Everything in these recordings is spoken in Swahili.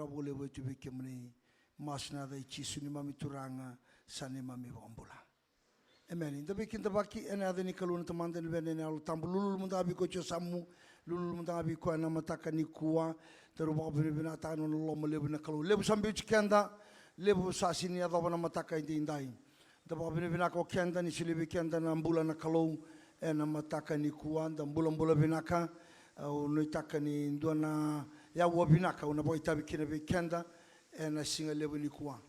Boleh wajib kemani masna dai cisu ni mami turanga sani mami wambula. Amen. Tapi kita baki ena ada ni kalun teman dan benda al tambu lulu mundabi ko samu lulu mundabi ko na mataka ni kuwa teruba bina tanu lo melebu na kalu lebu sambil cikanda lebu sasini ada wana mataka indi indai. Teruba bina ko kenda ni silibi kenda na mbula na kalu ena mataka ni kuwa dan mbula binaka unitaka ni ndona ya wabinaka unapoita bikina bikenda na singa lebu ni kuwa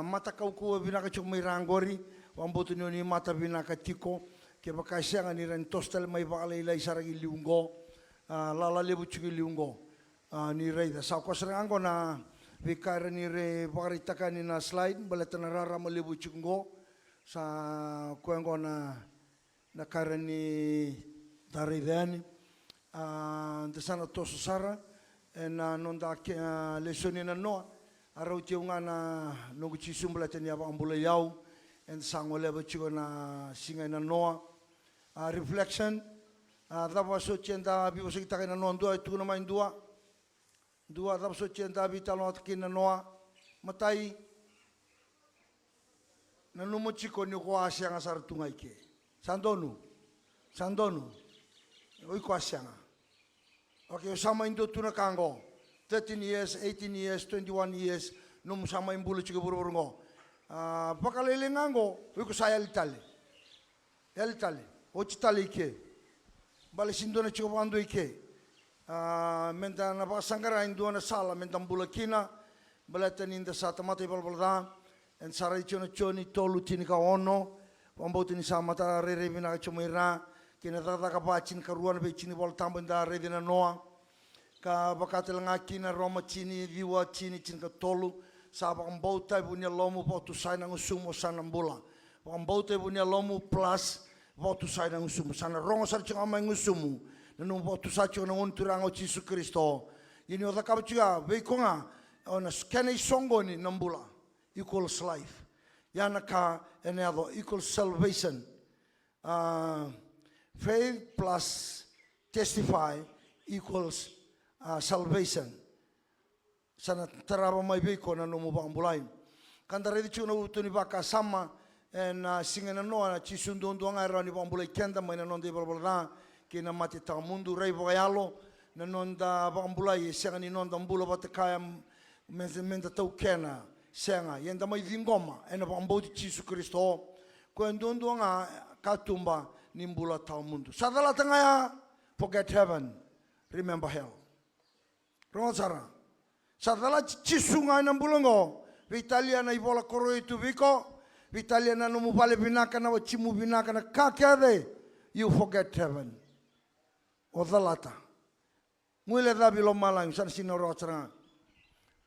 mata kau kuwa binaka cuma irangori wambotu ni mata binaka tiko ke bakasianga ni ren tostel mai bakale ilai saragi liungo lala lebu cugi liungo ni reida sa ko serango na bikara ni re baritaka ni na slide baletana rara ma lebu cungo sa kuengo na karani dari dani ndesana toso sara na nonda lesoni na noa arau tiunga na nongu chisumula teni aba ambula yau en sango leba chigo na singa na noa reflection dava so chenda bi so kita na noa ndua tu na mai ndua dava so chenda bi talo na noa matai na numo chiko ni ko asianga sar tungai ke sandonu oi ko asianga. Okay, sama indo tuna kango 13 years, 18 years, 21 years num sama imbulu chigo buru ngo bakalele ngango wiko saya litale o chitale ke bale sindona chigo bando ike menta na basangara indona sala menta mbula kina bale taninda sata mate balbalda en sarai choni tolu tini ka ono wambo tini samata rere bina chomira kina tata ka bachin karuan be chini bol tambenda redina noa ka bakatel ngaki na roma chini viwa chini chin ka tolu sa bambauta bunya lomu botu sai nang sumo sana mbula bambauta bunya lomu plus botu sai nang sumo sana rongo sar chinga mai ngusumu nanu botu sa chinga ngon turango Yesu Kristo ini oda ka bachia be konga ona skene songo ni nambula equals life yana ka enado equals salvation faith plus testify equals salvation. Sana teraba mai beko na no mubang bulai. Kanda redi chuna utuni baka sama na singena noa chisundu nduanga era ni bang bulai kenda mai na nonde balbalna ke na mati ta mundu rei boyalo na nonda bang bulai senga ni nonda mbula batakaya menta tau kena senga yenda mai vingoma ena bang bodi Yesu Kristo ko nduanga katumba nimbula tau mundu. Sadala tengaya forget heaven, remember hell. Rosara. Sadala chisunga na mbulongo. Vitalia na ibola Koroi tu viko. Vitalia na numubale binaka na wachimu binaka na kakeade. You forget heaven. Odalata. Mwile dhabi lo malang san sino rosara.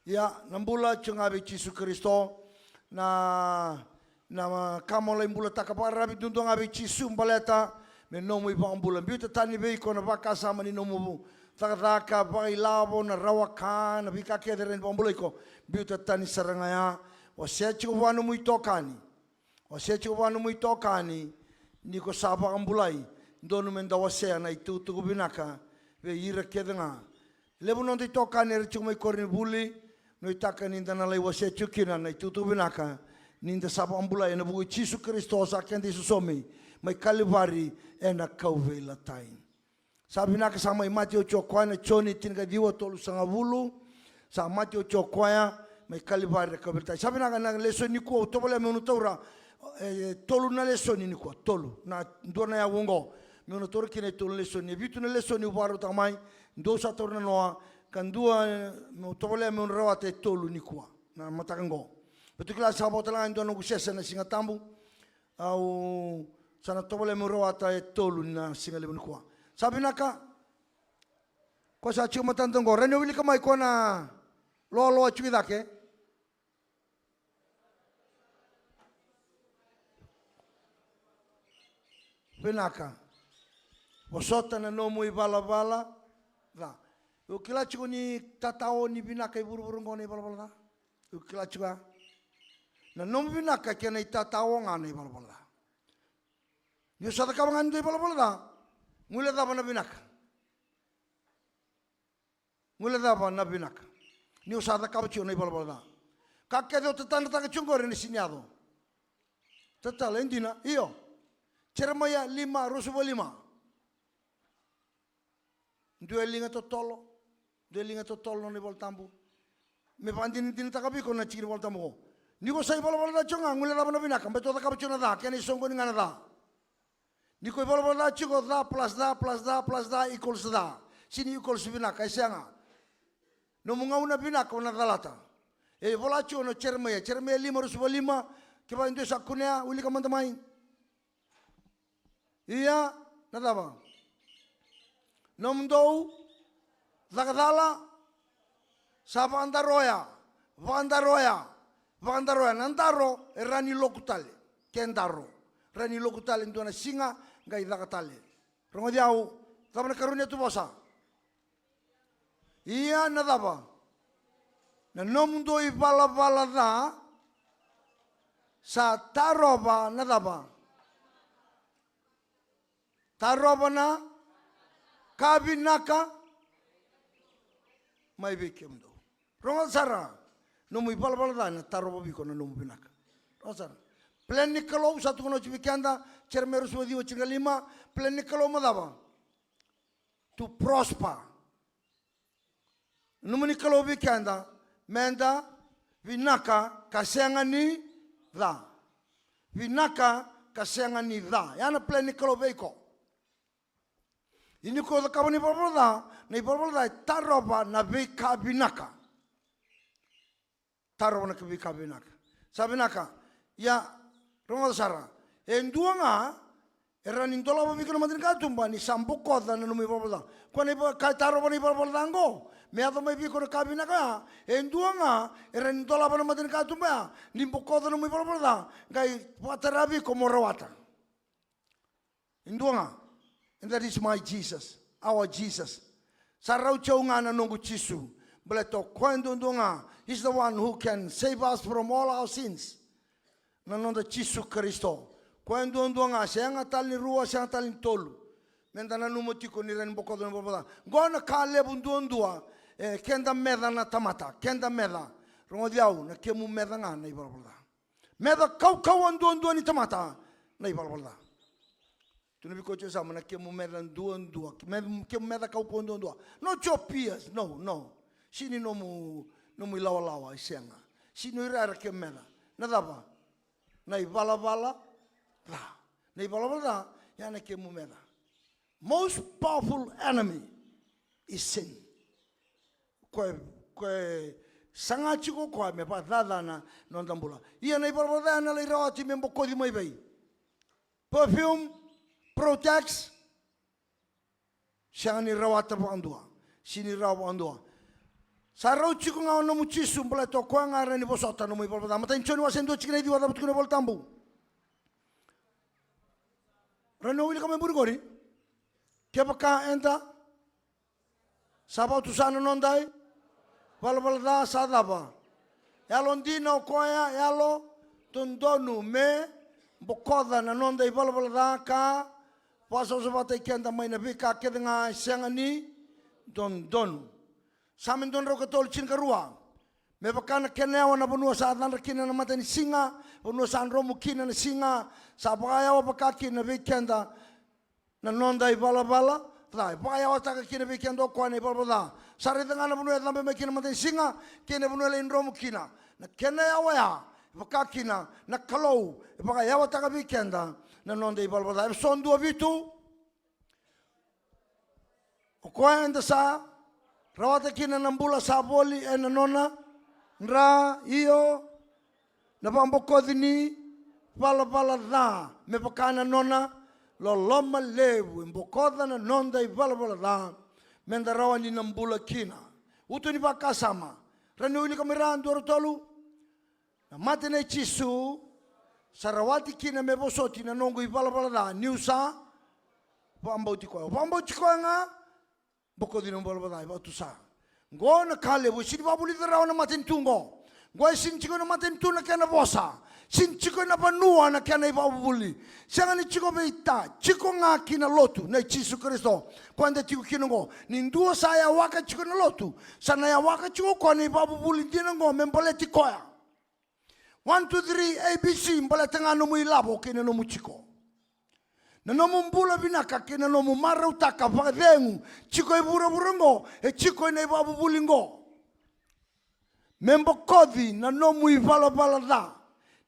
Ya nambula chungabi Yesu Kristo na kamola imbula takapara rabi dundong abi Yesu mbaleta me nomu ibang bulan biuta tani beiko na baka sama ni nomu takataka bai labo na rawaka na bika kederen ibang buliko biuta tani sarangaya wasechi wanu muitokani niko saba ambulai ndonu menda wasea na itu binaka ve ira kedenga lebu non tokani rechumai korni buli no itaka ninda na lai wasechi kina na itu binaka ninda saba ambulai na bugu Yesu Kristo sa kendi susomi mai kalivari ena kauve latain. Sabi na kasama imati o chokwaya na choni tinga diwa tolu sangavulu sa mati o chokwaya mai kalivari kavertai. Sabi na lesoni ko tobole menutora tolu na lesoni ni ko tolu na ndona ya wongo menutora kine tolu lesoni bitu na lesoni ubaru tamai ndo sa torna noa kandua tobole menrawate tolu ni ko na matakango. Betul kila sahabat lain ndo nugusesa na singatambu au sana tobole murawata tolu na singa lebun kwa sabi naka ko sa chuma tantongo renyo wili kamai ko na lolo chuida ke benaka bosota na nomu ibala la ukila chuni tatao ni binaka iburu-buru ngone ibala ukila chuga na nomu binaka kena itatao ngane ibala Yo sada kawangan di bala mula daba na binaka ni usada kapucho na ibalbalada. Kake do tatanda taka chungore ni sinyado. Tatala indina iyo. Ceremaya 5 rusubo 5. Due linga totolo. Due linga totolo ni voltambu. Me pandini tin takabiko na chikiri voltambu. Niko sai balbalada chunga ngule da bana binaka beto da kapucho na da kani songo ni ngana da. Niko balbalada chiko da plus da equals da. Sini equals binaka isianga. No munga una binaka una dalata. E volacho no ceremaya 5 rusubo 5 kiba indu sakunea uli kamanda mai. Iya nadaba. Nomdou zagadala saba andaroya nandaro rani lokutale kendaro rani lokutale ndona singa ngai zagatale rongo diau tabana karunia tu bosa iya nadaba na nomdou ibala da sa taroba nadaba tarobana kabinaka mai bekemdo rongo sara no mu balbal dana taroba biko no mu binaka rongo sara plenikalo satu kono chibikanda cermeru swadi o cingalima plenikalo madaba to prosper no munikalo bikanda menda binaka kasengani da binaka kasengani da yana plenikalo beko ini ko ka ni balbalda taroba na bika binaka taroba na bika binaka sabinaka ya rongo sara enduanga erani ndola ba biko na madin ka tumba ni sambuko da na mi balbalda ko ni ka taroba ni balbalda ngo me ado mai biko na ka binaka enduanga erani ndola ba na madin ka tumba ni buko da na mi balbalda ngai watarabi ko morawata enduanga. And that is my Jesus, our Jesus. Sarau chaunga na nongu chisu. Bleto kwendo ndonga. He's the one who can save us from all our sins. Na nonda chisu Kristo. Kwendo ndonga sianga tali rua sianga tali tolu. Menda na numotiko ni ren boko do boboda. Gona kale bundundua kenda meda na tamata. Kenda meda. Rongo diau na kemu meda nga na ibalboda. Meda kau andua ni tamata na ibalboda. Tu não ficou sama na kemu meda ndua kemu meda kau ndua no chopias no sini no mu lawa isenga sini ira kemu meda nadaba na ibala la na ibala ya na kemu meda most powerful enemy is sin kwe sangachiko kwa me pa dada na nondambula ia na ibala na le rawati me mbokodi mai bai perfume protects siang ni rawata bandua sini rawa bandua sarau chiku ngau no muchisu mbala to kwa ngara ni bosota no mo ibal mata inchoni wasendo chikina di wada butkune bol tambu rano wili kame burgori keba ka enta sabau tu sana nondai bal da sadaba yalondino koya yalo tundonu me bokoda na nondai bal da ka Paso sabata ikenda mai na bika kedenga sengani don. Samin don roka tol chin karua. Me bakana kenewa na bunua sa dan rakina na mata ni singa, bunua sa romu kina na singa, sa baya wa bakaki na bikenda na nonda ibala. Dai baya wa taka kina bikenda kwa na ibala. Sare denga na bunua lambe me kina mata ni singa, kina bunua le romu kina. Na kenewa ya bakaki na kalau, baya wa taka bikenda. Na nonda ibala e son dua vitu o koenda sa rawata kina nambula sa boli e na nona nra io na bambokodini pala da me pakana nona lo loma lewu mbokoda na nonda ibala da menda rawani nambula kina utu ni bakasama ranu ili kamerando rotolu na matene chisu Sarawati kina me bosoti na nongo ibala da niusa pambauti ko nga boko di nombolo da ibatu sa ngo na kale bo sini babuli da na matin tungo ngo sin chigo na matin tuna kana bosa Sin chiko na panua na kena iba buli. Sianga ni chiko beita, chiko nga kina lotu na Yesu Kristo. Kwanda chiko kinongo, nindua saya waka chiko na lotu. Sana ya waka chiko kwa na iba buli dinango membole tikoya. 1, 2, 3 ABC mbole tanga no muilabo kina no muchiko. Na no mbula binaka kina no mara utaka vadengu chiko ibura burongo e chiko na iba buli ngo. Membo kodi na no muivala balada.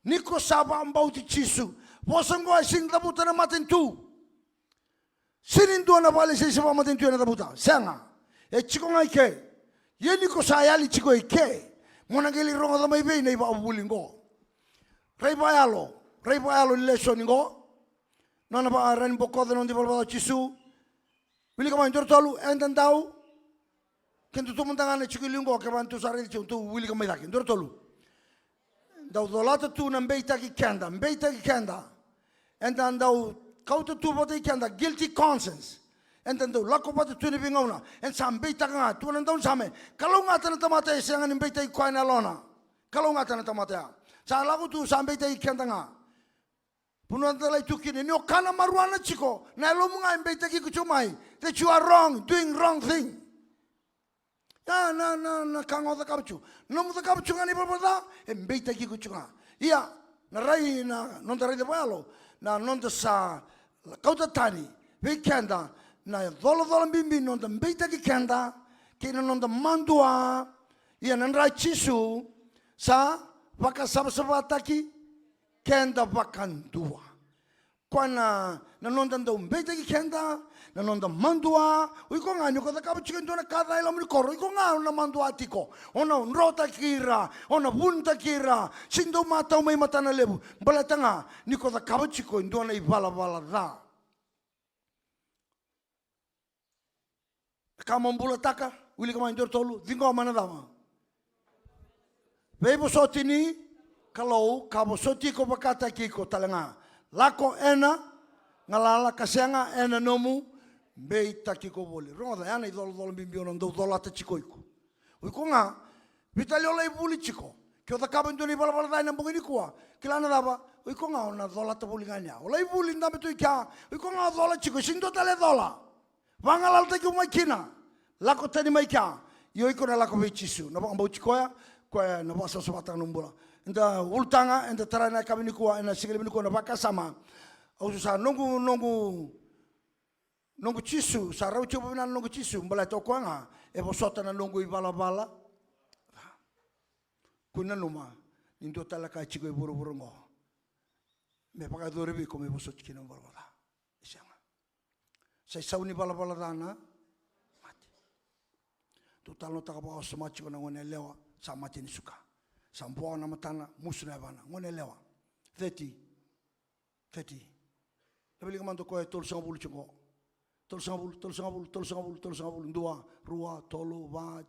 Niko saba ambau ti Yesu. Bosongo asing tabuta na matentu. Sinindu na bale sa saba matentu na tabuta. Sanga. E chiko nga ike. Ye niko sayali chiko ike. Monangeli rongo da mai bei na iba abulingo. Reibayalo leso ningo. Nona ba ran bokoda non di balbada Yesu. Wili ka mai tolu entandau. Kento tu montangane chiko lingo ke bantu sare tu wili ka mai daki. Tolu. Dau dolata tu na mbeita ki kenda. And then dau kauta tu bota kenda guilty conscience. And then dau lako bota tu ni bingona. And sa mbeita nga tu na dau same. Kalau ngata na tamata e sianga ni mbeita I kwa na lona. Kalau ngata na tamata. Sa lako tu sa mbeita I kenda nga. Puno na lai tu kini ni okana maruana chiko. Na lo mga mbeita ki kuchumai that you are wrong, doing wrong thing. Na kango da kapchu. No mo da kapchu ngani balbada. Mbeita ki kuchunga. Ia na rai na non da rai de balo. Na non da sa kauta tani. We kenda na dolo bimbi non da mbeita ki kenda. Kina non da mandua. Ia na rai Yesu sa waka sabata ki kenda wakandua. Kwana na non da mbeita ki kenda. Na nonda mandua, iko nga nyuko da kapchu kendo na kada ila mni koro, iko nga na mandua tiko, ona unrota kira, ona bunta kira, sindo mata umay mata na lebu, balatanga, niko da kapchu kendo na ibala da. Kama mbula taka, wili kama indor tolu, dingo mana dama. Bebo sotini, kalau kabo soti ko bakata kiko talanga, lako ena, ngalala kasenga ena nomu, mbeita kiko bole. Ronga yana idolo bimbiono ndo dolata chiko iko. Uiko nga vitaliola ibuli chiko. Kyo da kaba ndoni bala dai na mbogini kwa. Kilana daba uiko nga ona dolata bulinganya. Ola ibuli ndabe tu ikya. Uiko nga dola chiko sindo tale dola. Vangala te ku makina. Lako tani maika. Yo iko na lako bechisu. Na ba chiko ya kwa na ba sosopata numbula. Nda ultanga enda tarana kabini kwa ena sigeli kwa na baka sama. Au sa nongu Yesu, sa rau coba na nongu Yesu, mbala to kwanga, e bosota na nongu ibala-bala. Kuna numa, nindo talaka chiko e buru-buru ngo. Me pakai doribi ko me bosot kina bala-bala. Isianga. Sa sauni bala-bala dana, mati. Total no takapa o sama chiko na ngone lewa, sa mati ni suka. Sa mbuao na matana, musu na bana, ngone lewa. 30. Nabili ka man to ko e tol sanga bulu chiko. Tol sangabul, dua, rua, tolu, va,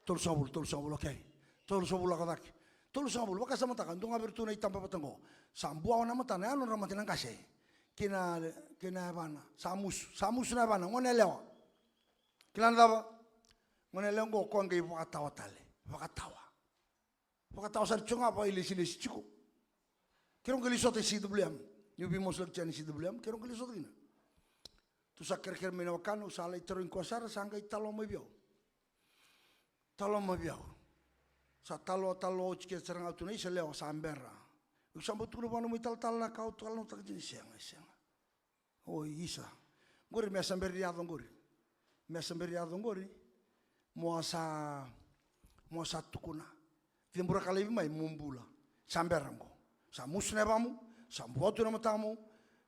tol sangabul, okay. Tol sangabul akadak. Tol sangabul, baka sama takan, dunga bertuna itampa patango. Sambuaw na mata na ano ramatin ang kasi. Kina bana, samus na bana, ngone lewa. Kilan daba? Ngone lewa ko ang kay wakatawa tali. Wakatawa sa tsunga pa ilis chiko. Kirong kalisot ay CWM. Yung bimos lang siya ni CWM, kirong kalisot gina. Tu sa kira-kira minawakano, sa alay teroin kuasara, sa hanggang talo mabiyaw. Sa talo, chikit sarang auto na isa lewa sa ambera. Yung sambut ko na ba may tal-tal na kao, talo na takit siya. O, isa. Guri, may asamberiadong guri. Mua sa tukuna. Timbura kalabi may mumbula. Sa ambera mo. Sa musu na ba mo, sa buwato na mata mo,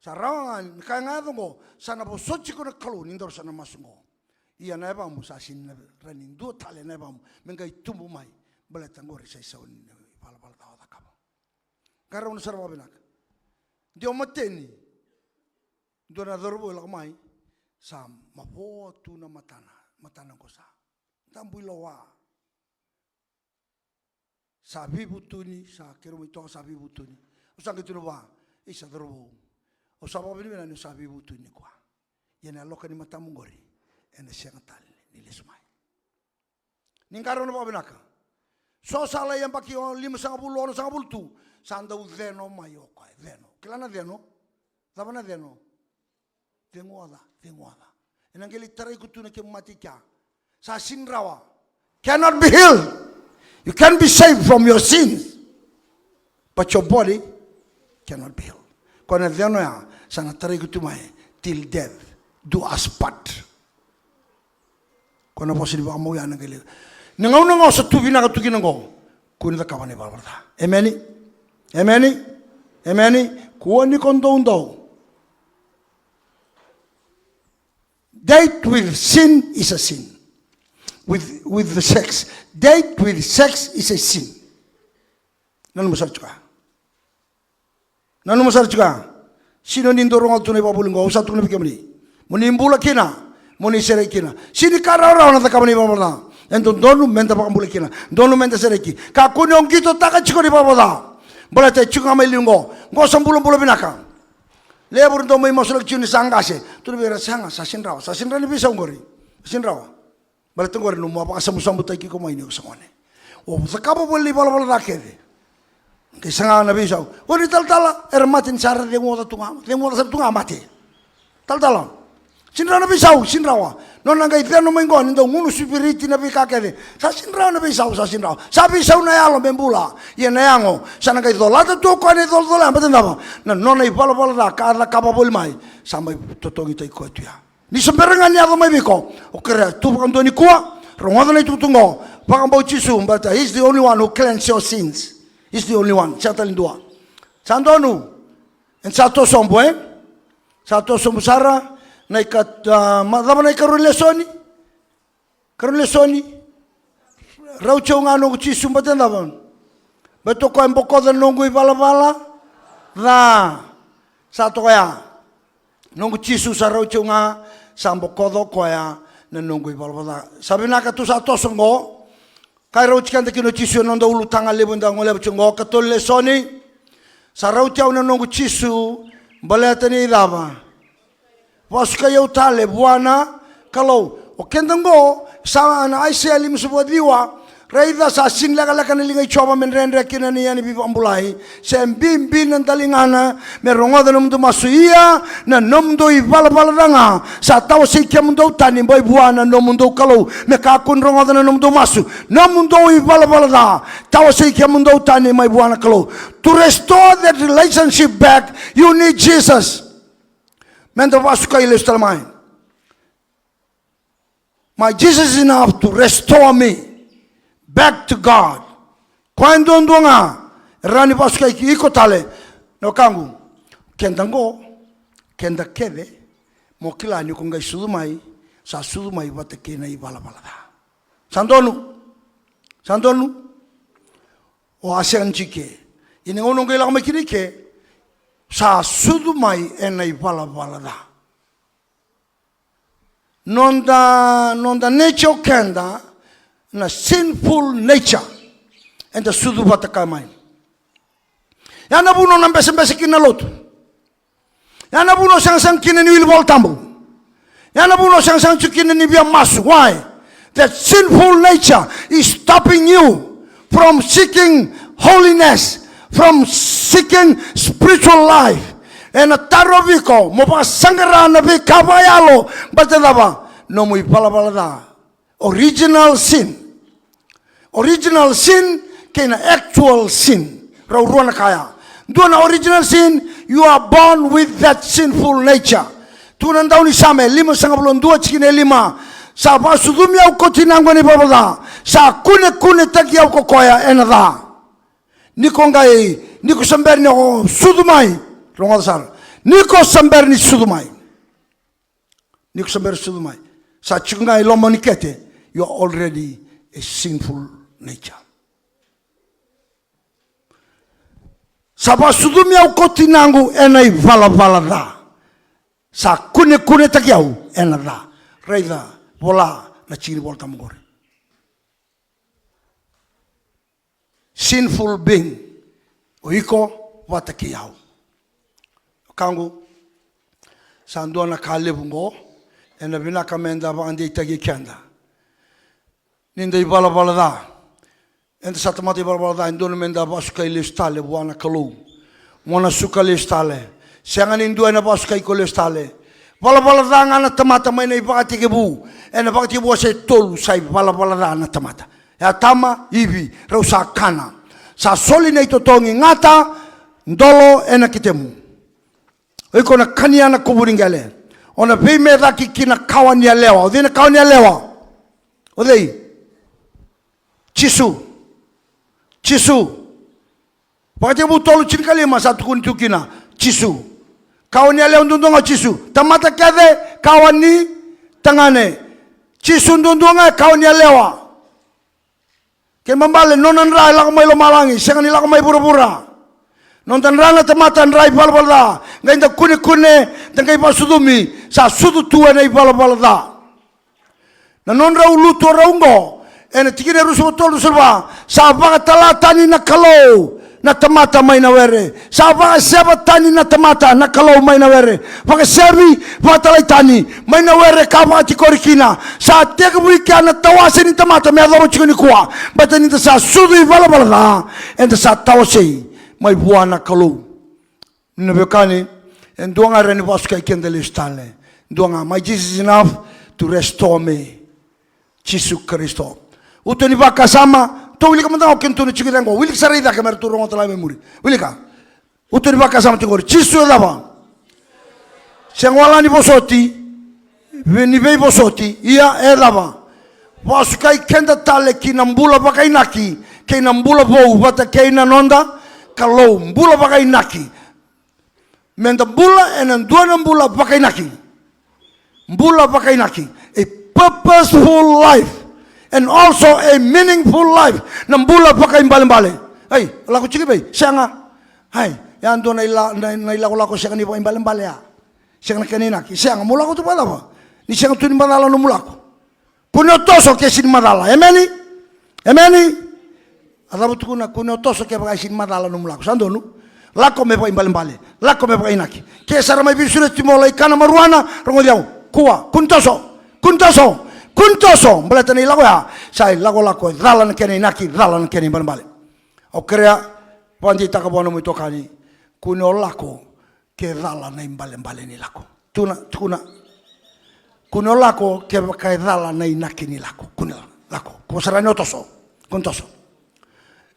sa rawangan, kaya nga ito ko, sana po sotsi ko na kalu, nindor sana masungo. Iya na ba mo, sa sinranin, do tali na ba mo, mengkay tumumay, balatang gori sa isaw ni pala tao da kaba. Karaw na sarwa binak. Di o mateni, do na dorbo ilakamay, sa mapoto na matana ko sa. Tambuy lawa. Sabi butuni, sa kirumito sabi butuni. Usang kito na ba, isa dorbo. O sabaw binibina ni sabi buto ni kwa. Yan aloka ni matamong gori. E na siya ngatal ni Lismay. Ning karon na ba binaka? So sala yang baki 550 tu. Sanda u deno mai o kai deno. Kilana deno? Tabana deno. Dengoada. Enangeli tarai kutuna ke mati kya. Sa sinrawa. Cannot be healed. You can be saved from your sins. But your body cannot be healed. Kona deno ya sana tarai kutumai till death do us part. Kona posi di bamo ya nangeli. Nangau sa tubi na katuki nango. Kunita kawane balbarda. Amen. Kuoni kondo. Date with sin is a sin. With the sex. Date with sex is a sin. Nanu masar juga. Sino nindorong al tunai babulung go usah tunai bikamni. Muni imbula kina, muni serai kina. Sini karara na takamani babula. Ento donu menta pakambula kina. Donu menta serai ki. Kakuni ongkito taka chiko ni babula. Bola te chiko amai lungo. Go sambulung bula binaka. Lebur ndo mai masulak chuni sangase. Tu bera sanga sasin rawa ni bisa ngori. Sasin rawa. Bola tengori numu apa samu tai ki ko mai ni usangone. O zakabo boli bola rakede. Ke sanga na bisa. Ori tal ermatin sar de ngoda tunga mati. Tal. Sinra na bisa sinrawa. Non ngai teno mengo ndo ngunu spiriti na bikakede. Sa sinra na bisa sa sinra. Sa bisa na yalo bembula. Ye na yango. Sa ngai dolata tu ko ni dola batenda. Na non ai bola da kala kapa bol mai. Sampai totongi tai ko tu ya. Ni semberangan ya mai biko. Okere tu kan doni kuwa. Rongoda na tutungo. Pakambau chisu but he's the only one who cleanses your sins. He's the only one. Chatalin dua. Sandonu. En satu sombo Satu sombo sara. Naikat madama nai karun lesoni rauchau ngano chisu mbaten daban beto ko emboko da nongu bala da sato ya nongu chisu sa rauchau nga samboko do ko ya na nongu bala sabina ka tu sato songo kai rauchkan de kino chisu nondo ulu tanga lebunda ngole bchungo ka tol lesoni sa rauchau na nongu chisu balatani daba Wasuka yau tale buana kalau okendango sa na aisha lim subodiwa raida sa sin laga nilingai choba men rendre kina ni yani bi ambulai sem bim nan talingana me rongoda num do masuia na num do ibala ranga sa taw se kem do tani boy buana num do kalau me ka kun rongoda num do masu num do ibala da taw se kem do tani mai buana kalau to restore that relationship back you need Jesus. Mendo vasuka ile stalmai. My Jesus is enough to restore me back to God. Quando ndonga rani vasuka iko tale no kangu kendango kenda kede mokila ni kunga sudumai sa sudumai bateke na ibala da. Sandonu o asianchike ini ngono ngela makirike sa sudumai enai bala da. Nonda nature kenda na sinful nature and the sudu batakamai. Yana buno na bese kina lotu. Yana buno sang kina ni wilbol tambu. Yana buno sang kina ni bia masu. Why? That sinful nature is stopping you from seeking holiness, from seeking spiritual life. And a tarobiko, mopa sangara na bi kabayalo, batedaba, no muy palabalada. Original sin. Original sin, kena actual sin. Rauruana kaya. Duana original sin, you are born with that sinful nature. Tunan daw ni same, 5.2 chikine 5. Sa pasudumya ko tinangwa ni babada. Sa kune takiyaw ko koya enada. Niko ngai, niko samberni ako sudumay. Rongal sar. Niko samberni sudumay. Niko samberni sudumay. Sa chungai lomonikete, you are already a sinful nature. Sa pasudumya ko tinangwa enay vala da. Sa kune takiyaw enada. Raida bola na chiri volta mugore. Sinful being. Oiko watakiyaw. Kangu sando na kalebungo ena bina kamenda ba andi tagi kenda. Ninda ibala da. Enta sa tamati balbalada indona menda basuka ile stale buana kalou. Mona suka le stale. Siangan indua na basuka iko le stale. Balbalada ngana tamata mai nei bakati kebu. Ena bakati kebu se tolu sai balbalada na tamata. Ya tama ibi rausa kana. Sa soli nei totongi ngata ndolo ena kitemu. Iko na kania na kuburingale. Ona vime daki kina kawan ya lewa. Odina kawan ya lewa. Odei. Chisu. Pakati bu tolu chinkali masa tukun tukina. Chisu. Kawan ya lewa ndundunga chisu. Tamata kede kawan ni tangane. Chisu ndundunga kawan ya lewa. Kembali nonan rai lakamai lo malangi. Sengan lakamai pura-pura. Nonton rana tematan rai bal-balda. Ngainda kune-kune. Tengkai pasudumi. Sa sudu tua na bal-balda. Na non rau luto raungo. Ena tikine rusu tolu serba. Sa baka talatani na kalau. Na temata mai na were. Sa baka sebatani na temata na kalau mai na were. Baka serbi baka talaitani. Mai na were kama tikorikina. Sa teka buikia na tawase ni temata. Mea loro chikoni kuwa. Bata nita sa sudu bal-balda. Enta sa tawase. Mai buana kalau. Mataveitokani. And duanga reni basuka ikendele stale. Duanga, my Jesus is enough to restore me. Jesus Christo. Utoni baka sama. To wili ka manda okentuni chikirango. Wili sarida ka mertu rongo tala memuri. Wili ka. Utoni baka sama tingori. Jesus daba. Sengwala ni bosoti. Ni bei bosoti. Ia daba. Basuka ikenda tale kinambula baka inaki. Kinambula bou bata kina nonda. Kalau mbula baka inaki. Menda bula and duana mbula baka inaki. Mbula baka inaki. A purposeful life. And also a meaningful life. Nambula baka imbale-mbale. Hey, laku chiki bay. Sianga. Hai, yan do na ilako sianga ni baka imbale-mbale ya. Sianga kaninaki. Sianga mula ko tu pala ba. Ni sianga tu ni madala no mula ko. Kuno toso ke sin madala. Emeni? Atabu tu kuno toso ke baka sin madala no mula ko. Sandonu. Lako me baka imbale-mbale. Lako me baka inaki. Ke sara mai bisure timola ikana maruana. Rongo diau. Kuwa. Kuntoso. Mbala tani lako ya. Sai lako. Dhalan kene inaki. Dhalan kene imbale-mbale. O krea. Pandi takabuana Mataveitokani. Kuno lako. Ke dhalan na imbale-mbale ni lako. Tukuna. Kuno lako. Ke baka dhalan na inaki ni lako. Kuno lako. Kusara ni otoso. Kuntoso.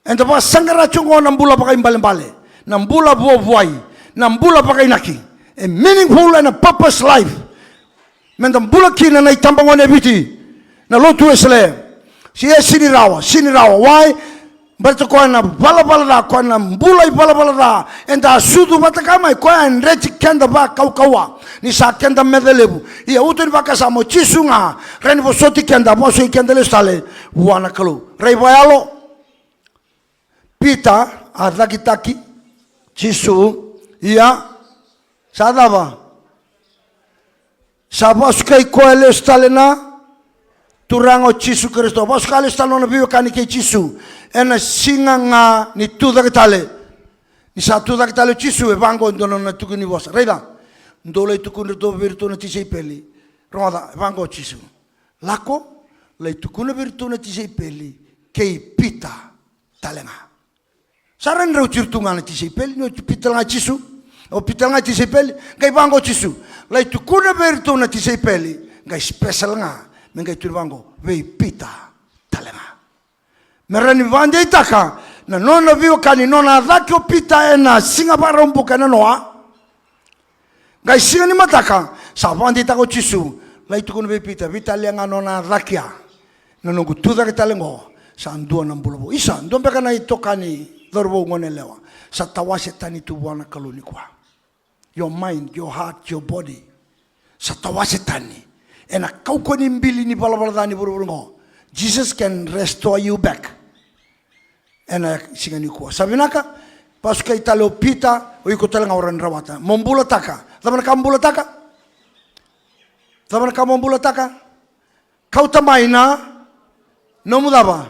Ento pa sangara chungo nambula baka imbale-mbale. Nambula buai, nambula baka inaki. A meaningful and a purpose life. Mendambula kina na itambang wane biti. Na lotu esle. Siya sinirawa. Why? Berto ko na bala-bala ko na mbula bala-bala da. Enda sudu matakama ko en reti kenda ba kaukawa. Ni sa kenda medelebu. Ia utun baka sa mo chisunga. Reni bo soti kenda bo so kenda le stale. Buana kalu. Rei bayalo. Pita adakitaki. Chisu, ia, sadava. Sabasukai koele stalena, turango Chisu Kristo. Basukale stalona Mataveitokani ke Chisu. Ena singa nga ni tuda kitale. Ni sa tuda kitale Chisu e bango ndono na tukuni bosa. Reida, ndole tukuni to virtuna tisei peli. Roda, bango Chisu. Lako, le tukuni virtuna tisei peli. Kei pita talenga. Saran rau cirtungan tisei peli no pitalanga Chisu o pitalanga tisei peli gai bango Chisu lai tu kuna berto na tisei peli gai special nga mengai tu bango vei pita talenga merani vande itaka na nona Mataveitokani nona dhakio pita ena singa para umbuka na noa gai singa ni mataka sa vande itaka Chisu lai tu kuna vei pita vitalenga nona dhakia na nongu tuda kitalengo sa andua nambulobo isa ndombe kana Mataveitokani Dorbo ngone lewa. Sa tawase tani tu buana kaluni kwa. Your mind, your heart, your body. Sa tawase tani. Ena kau koni mbili ni bala-bala buru-buru ngo. Jesus can restore you back. Ena singani kwa. Sabinaka, pasuka italo pita, uiko talenga orang rawata. Mombula taka. Taman ka mombula taka. Kau tamaina, nomudaba.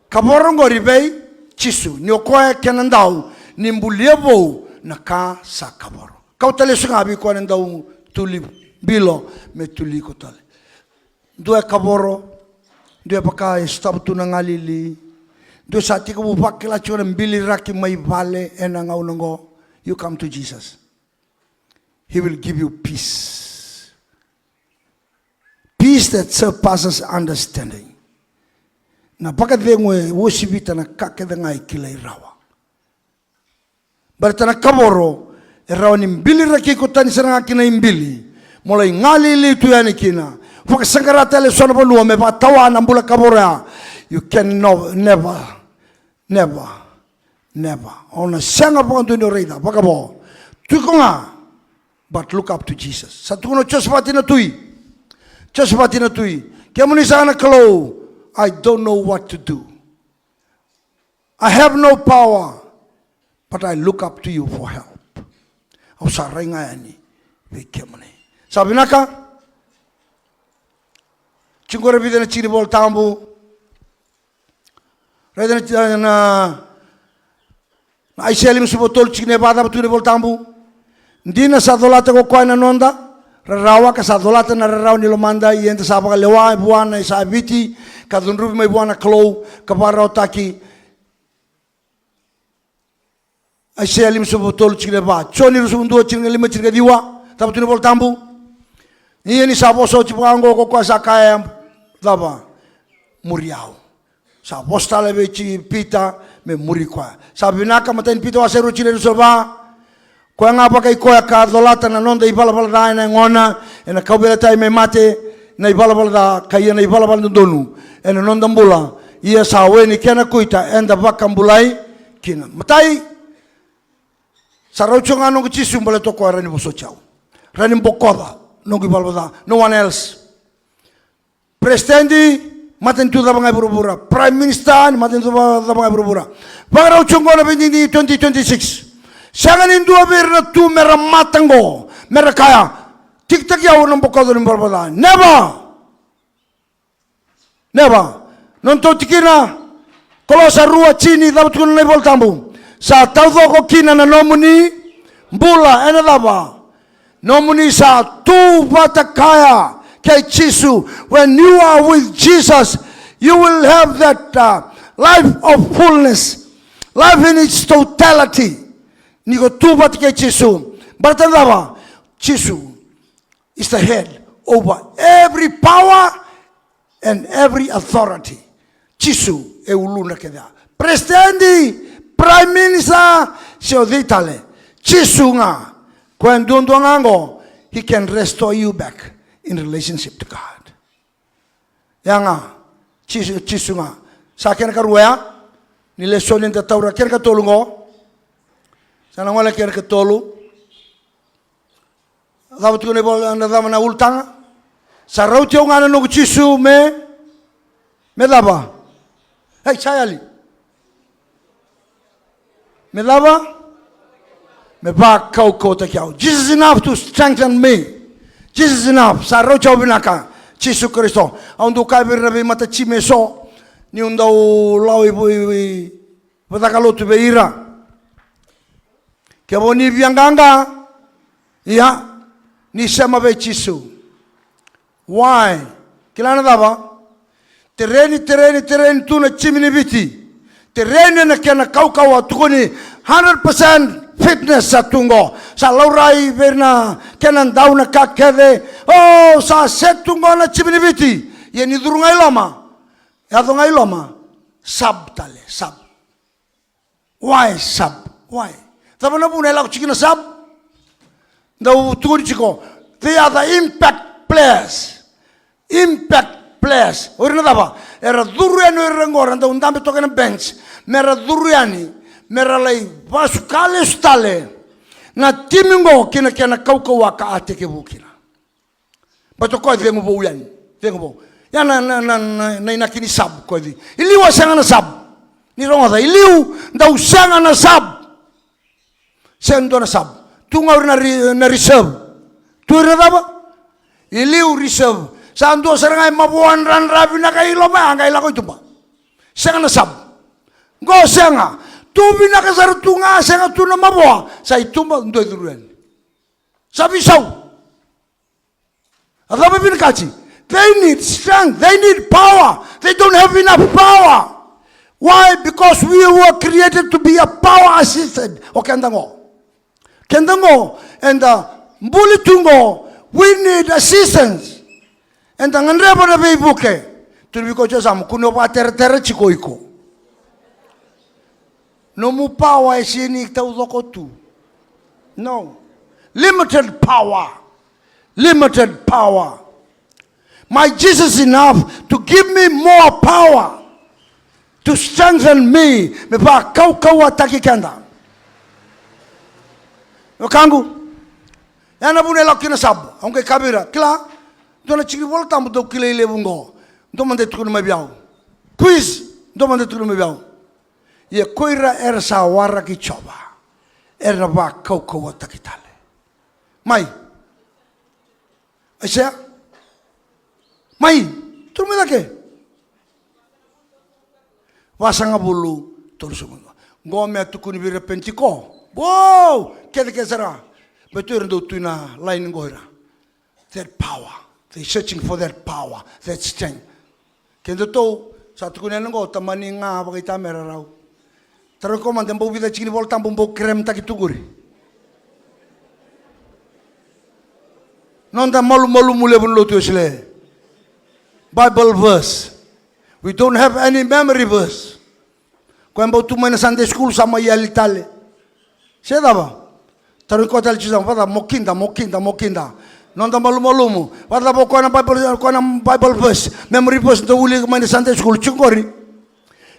Kaborongo ribei, Chisu, nyokoe kenandau, nimbuliebo na ka sa kaboro. Kau tale sungabi ko nandau tuli bilo me tuli ko tale. Dua kaboro, dua paka stop tu nangalili, Do sa tika bupakila chura mbili raki mai vale enanga unango. You come to Jesus. He will give you peace. Peace that surpasses understanding. Na baka dengwe wosibita na kakeda ngai kila irawa. Bertana kaboro irawa ni mbili raki kutani seranga kina imbili. Mulai ngali li tu yani kina. Faka sangarata le sona bolua me batawa na mbula kabora. You can never. Ona sanga pang tu ni reida baka bo. Tu konga. But look up to Jesus. Satu kono chosapati na tui. Chosapati na tui. Kemuni sana kalau. I don't know what to do. I have no power. But I look up to you for help. Au sarenga yani. Kemuni. Sabi naka. Chingora bida na chini bol tambu. Reda na aiselim subotol chini bada batu ni bol tambu. Ndina sa dolata ko kwa na nonda. Rarawa ka sa dolata na raraw ni lomanda. Ienta sa baka lewa buwana isa abiti. Kadunrubi may buwana klow. Kaparaw taki. Aiselim subotol chini bada. Choni rusubunduwa chini lima chini diwa. Tapatu ni bol tambu. Iyan ni saboso chipango ko kwa sa kaya. Daba. Muriao. Sa postale bechi pita me muri kwa. Sabi naka matain pita waseru chile rusoba. Kwa ngapa kai koya ka dolata na nonda ibala bala da na ngona ena kaubela tai me mate na ibala bala da kai na ibala bala donu ena nonda mbula ia saweni kena kuita enda bakambulai kina. Matai saraucho ngano kichisu mbale toko rani bosochau. Rani mbokoda no ibala bala no one else. Prestendi maten tu da bangai burubura. Prime Minister maten tu da bangai burubura. Bagarau chungona bendini 2026. Sangan indua berna tu mera matango. Mera kaya. Tik tak ya unang bokado ni barbada. Never. Nonto tikina. Kalau sa rua chini dapat kun level tambu. Sa taudo ko kina na nomuni mbula ena daba. Nomuni sa tu bata kaya. Kay Chisu, when you are with Jesus, you will have that life of fullness, life in its totality. Niko tubat kay Chisu. Bertanda Chisu is the head over every power and every authority. Chisu euluna keda. Presidente, Prime Minister, sio ditale. Chisu nga, kwen dunduangango, he can restore you back in relationship to God. Yang Chisu nga. Sa akin karuya, nilesonin ta taura kaya katulong ko. Sana wala kaya katulong. Dapat ko na na ultang. Sa rautyo nga nung Chisu me daba. Hey, sayali. Me daba? Me ba kau ta kiao. Jesus is enough to strengthen me. Jesus is enough. Sa rocha binaka. Chisu Kristo. Aundu kabir nabi mata chimeso. Ni undau lau ibu patakalotu beira. Kebo ni bianganga. Ya. Ni sema be Chisu. Why? Kilana daba? Tereni tu na chimini biti. Tereni na kena kau tukuni 100% fitness sa tungo. Sa laurai verna kenan daw na kakede. Oh, sa set tungo na chimini biti. Yan idurungai lama. Yato ngai lama. Sab tale, sab. Why sab? Why? Tama na po nila ko chikina sab. Daw tukuni chiko. They are the impact players. Impact players. Ori na daba. Era durian ori ngoran daw undambe toke na bench. Mera duriani. Mera lay basukale stale. Na timingo kina kau waka ate ke bukina. Bato ko vengo bo uyan. Vengo bo. Ya na inakini sab ko di. Iliwa sanga na sab. Ni ronga da iliu daw sanga na sab. Sendo na sab. Tunga na reserve. Tu na daba. Iliu reserve. Sando serangai mabuan ran rabi na kay loma ngai lako tumba. Sanga na sab. Go sanga. Tu bina kasar tunga sanga tu na mabua. Sa itumba ndo duruan. Sabi saw. Adaba bin kachi. They need strength. They need power. They don't have enough power. Why? Because we were created to be a power assisted. Kendango. And Mbulitungo, we need assistance. And the Nandreba na Bibuke. To be coaches, I'm Kunoba Terra Chicoico. No more power is in Tauzokotu. No. Limited power. Limited power. My Jesus is enough to give me more power. To strengthen me. Me ba kaukawa takikenda. Wakangu. Yana bune lakina sabu. Aunque kabira. Kla. Dona chiki volta mdo kile ile bungo. Domande tukunu mabiao. Quiz. Domande tukunu mabiao. Ye koira ersa wara ki choba. Erna ba kaukawa takitale. Mai. Aisha. Mai. Turme ke. Wasanga bulu torsumungo. Ngome tukuni bi repentiko. Wow! Kede kesara. Betur ndo tuna line goira. That power. They're searching for that power, that strength. Kendo to sa tukuni ngo tamani nga bakita meraraw. Taro ko man dembo vida chini volta bombo krem takituguri. Non da malu mule bunlo tuesle. Bible verse. We don't have any memory verse. Quando tu mena Sunday school sama yalitale. Seda ba? Taro ko tal chisam pada mokinda. Non da malu. Pada po ko na Bible verse, memory verse do uli mena Sunday school chungori.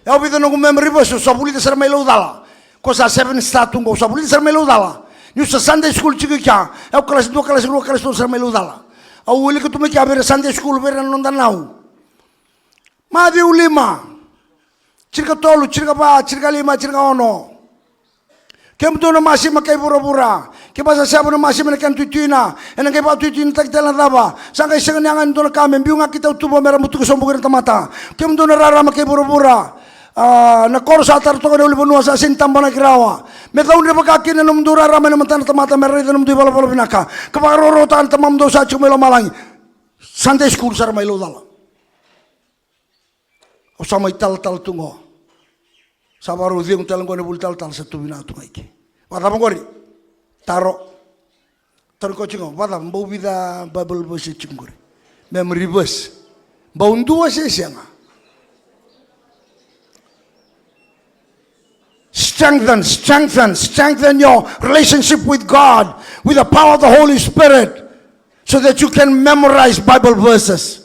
Ya vida no memory verse so puli de ser melo dala. Cosa 7 statungo so puli de ser melo dala. Ni sa Sunday school chikika. Ya class 2 ser melo dala. Au uli ko tu me ka ver Sunday school ver non da nau. Madi ulima. Circa tolu, circa ba, circa lima, circa ono. Kem tu na masih makai pura-pura. Keba sa siapa na masih menekan tuituina. Enang keba tuituina tak telan daba. Sangkai sengan yang tu na kami biunga kita utubo merah mutu kesombongan tamata. Kem tu na rara makai pura-pura. Na korsa tar to na uli benua sa sintam bana kirawa. Metau ni bakakin na numdura rama na mantana tamata merah itu numdu bala binaka. Keparorotan tamam dosa cumelo malangi. Sunday school sar mailo dala. Osama ital tungo. Sabaru diung talang ko na bultal satu binato ngaiki. Wala pangori. Taro. Taro ko chingo. Wala mbau vida Bible verse chingori. Memory verse. Mbau ndua siya nga. Strengthen your relationship with God with the power of the Holy Spirit so that you can memorize Bible verses.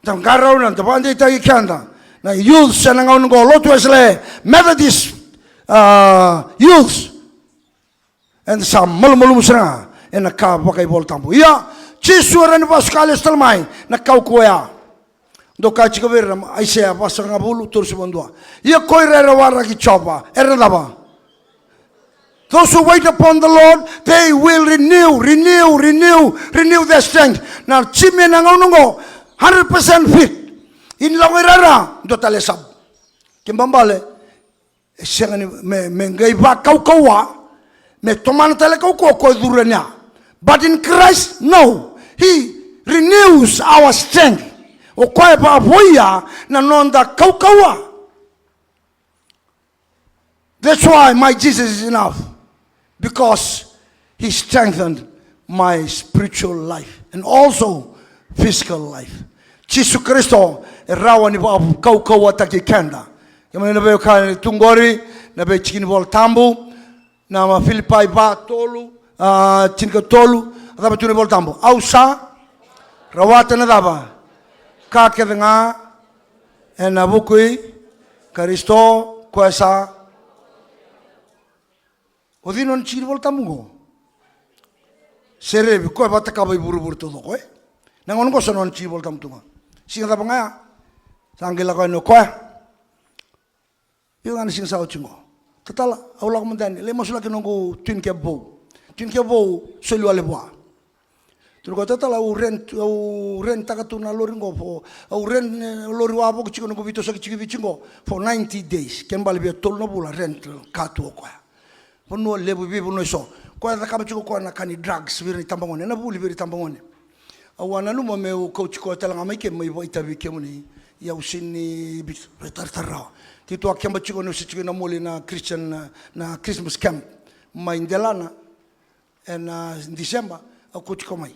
Tangkaraw na tapandi tayo kanda. Na youth sa nangaw ngo Lautoka Methodist youth and sa malumulum sana en nakka bakay voltampo ya chisura ni paskal estalmai nakkaw kuya do ka chikaver aisha pasanga bulu tursubandwa ya koirera wara ki chopa eraba. Those who wait upon the Lord, they will renew their strength. Now chime nangaw ngo 100% fit. In lawirara do talesab. Kimbambale sengani me ngaiba kaukawa me tomana tale ko duranya. But in Christ, no. He renews our strength. O koe pa boya na nonda kaukawa. That's why my Jesus is enough. Because he strengthened my spiritual life and also physical life. Jesus Kristo rawa ni kaukawa takikenda. Kama nabe ka tungori nabe chikini vol tambu na ma Filipai ba tolu chinka tolu adaba tuni vol tambu. Ausa rawata na daba ka kedenga ena bukui Kristo kuasa odinon chikini vol tambu serebi ko bata ka bai buru todo ko nangon ko sonon chikini vol tambu tunga singa daba nga sanggila ko no ko yung sing sao chingo tatala awla ko mandani le masula kinongo tin kebo selu ale boa tuko tatala u rent takatuna loringo fo u rent lori wa bo chiko no bito so chiki bichingo for 90 days kembal bi tol no bula rent katu ko no lebu bi no so ko da ka chiko ko na kani drugs vi tambangone na buli vi tambangone awana luma me ko chiko tala ngamai ke mai boita bi kemuni ia usini tartarao. Tito akiamba chiko no sichiko na mole na Christian na Christmas camp mai ndelana en December aku chiko mai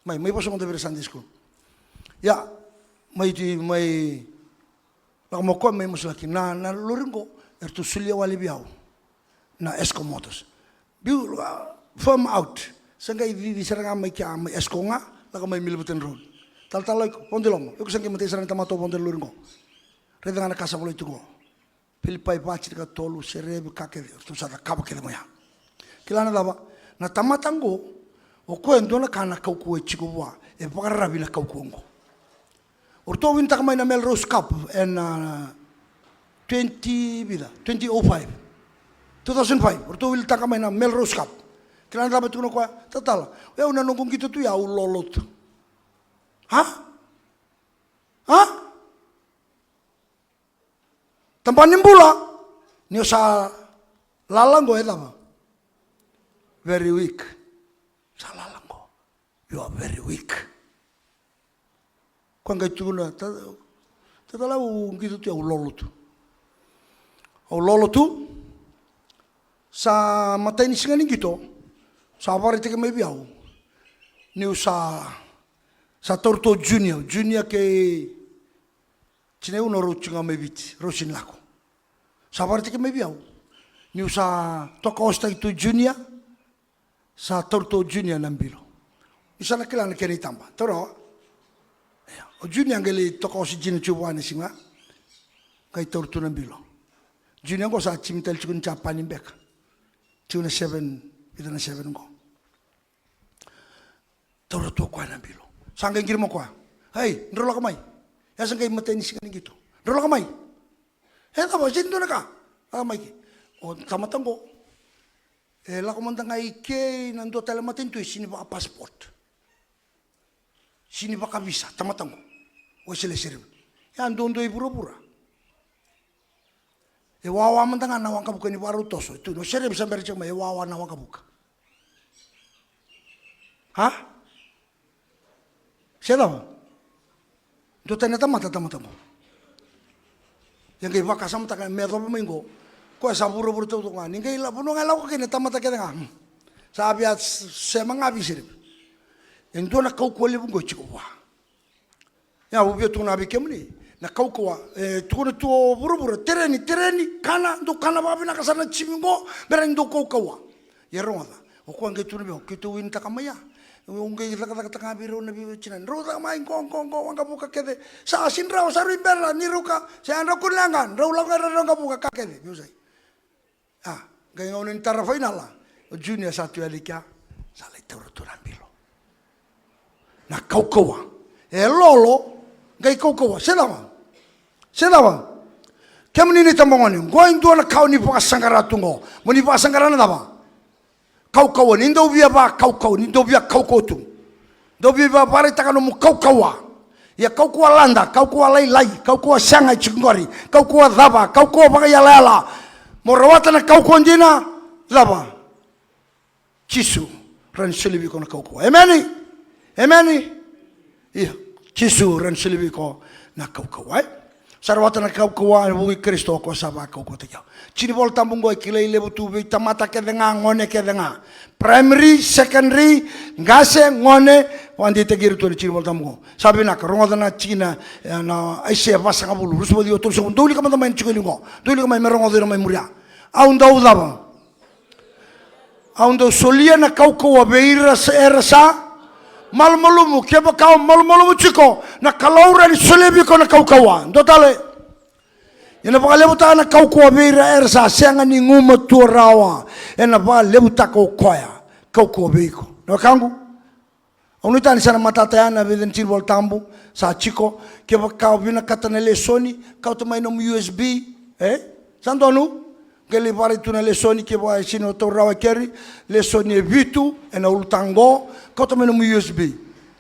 pasok ng Sunday school. Ya mai Nakamoko may muslaki na luringo ertu sulia wali biao na esko motos. Biu firm out. Sangay di sarang may kya may esko nga laka may milbutan road. Tal-talay ko pondelom. Yo sangay matay sarang tamato pondel luringo. Reda nga nakasa ko ito ko. Pilipay pachi ka tolu serebe kakede tu sa kaba kede mo ya. Kilana daba na tamatango o kwendo na kana kaukuwe chikuwa e pakarabi na kaukuongo. Orto winta kamay na Melrose Cup en 2005. Orto winta kamay na Melrose Cup. Kailan dapat ko na kwa tatala. Yo nanungkong kita tu ya ulolot. Ha? Tampanin bula niyo sa lalanggo etama. Very weak. Sa lalanggo. You are very weak. Kung tuna tatala gitu tu ulolotu sa mata ini singaning gitu sa pare te may biao niu sa torto junior ke chineu no ruchinga may bit rosin lako sa pare te may biao niu sa tokosta itu junior sa torto junior nambilo isa na kilala keni tamba toro o junior ngeli toko si jini chuwane singa kay tortu na bilo. Junior ko sa chimitel chikun chapanin beka. Chuna 7 ito na 7 ko. Tortu ko na bilo. Sangay ngir mo ko. Hey, nrola kamay. Ya sangay matay ni singa ngito. Nrola kamay. Hey, tama jindo na ka. Kamay ki. O tamatang ko. Eh la komandang ay kay nando telematin tu sini ba passport. Sini ba ka visa tamatang ko. Wasewase. Yan dondo ibura-bura. E wawa mantangan nawang kabuka ni baru toso. Itu no serem sampai cuma e wawa nawang kabuka. Ha? Siapa? Do ternyata mata tamatang. Yang kay baka sama takan meto peminggo. Ko sa buru-buru tu ngani kay la puno ngalaw ka kini tamata kaya nga. Sabi at semangabi sirip. Yang do na kau kuali bungo chikuwa. Ya ubio tu nabi kemni na kaukawa tu buru-buru tereni kana do kana babi na kasana chimingo bereng do kaukawa yeronga o ko ngai tu nabi kitu winta kamaya ngai kata biro nabi chinan roda mai kong anga buka kede sa sinra saru imbera niruka sa ando kunlangan ronga buka kakede biusai ngai ngonin tara final o junior satu alika sale tu nambilo na kaukawa lolo gai kaukawa sedama kemni ni tambongoni going to na kau ni pa sangaratungo muni pa sangarana daba kaukawa nindo bia ba kaukawa nindo bia kaukotu do bia ba pare takano mu kaukawa ya kaukawa landa kaukawa lai kaukawa sanga chingori kaukawa daba kaukawa pa ya lala morawata na kaukawa ndina daba chisu ran selibi kona kaukawa ameni iya Chisu ran silibi ko na kaukawa. Sarwata na kaukawa bugi Kristo ko saba kaukawa tiyaw. Chini bol tambung go kilay lebu tubi tamata kedenga ngone kedenga. Primary, secondary, ngase ngone wandi tegir tu chini bol tambung. Sabi na karongo na China na aisya basa kabulu. Rusbo di otur sekon duli kamata main chikulingo. Duli kamay merongo di na may muria. Aunda udaba. Aunda solia na kaukawa beira sa erasa. Malmalumu keba kau malmalumu chiko na kalaura ni solebi ko na kaukawa dotale ina pa lebuta na kaukawa beira ersa senga ni nguma tuarawa ina pa lebuta ko koya kaukawa beiko no kangu onita ni sana matatayana veden tilbol tambu sa chiko keba kau bina katana lesoni kau tamay no USB sandonu geli pare tu na lesoni keba sino torawa keri lesoni vitu ena ultango kau tamay no USB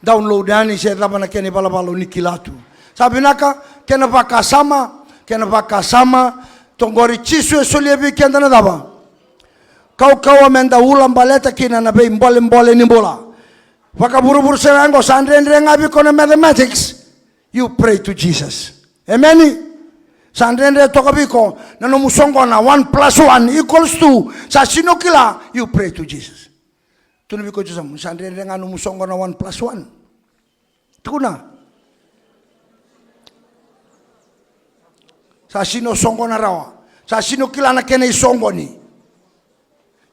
download ani se daba na kene balabalo nikilatu sabi naka kena baka sama tongori chisu soliebi kenda na daba kau amenda ulam baleta kina na be mbole ni bola baka buru-buru serango sandre ngabi kona mathematics you pray to Jesus Amen. Sandrende toka biko na musongo na 1 plus 1 equals 2. Sa sino kila, you pray to Jesus. Tuno biko Diyos mo, sandrende nga musongo na 1 plus 1. Tukuna. Sa sino songo na rawa. Sa sino kila na kena isongo ni.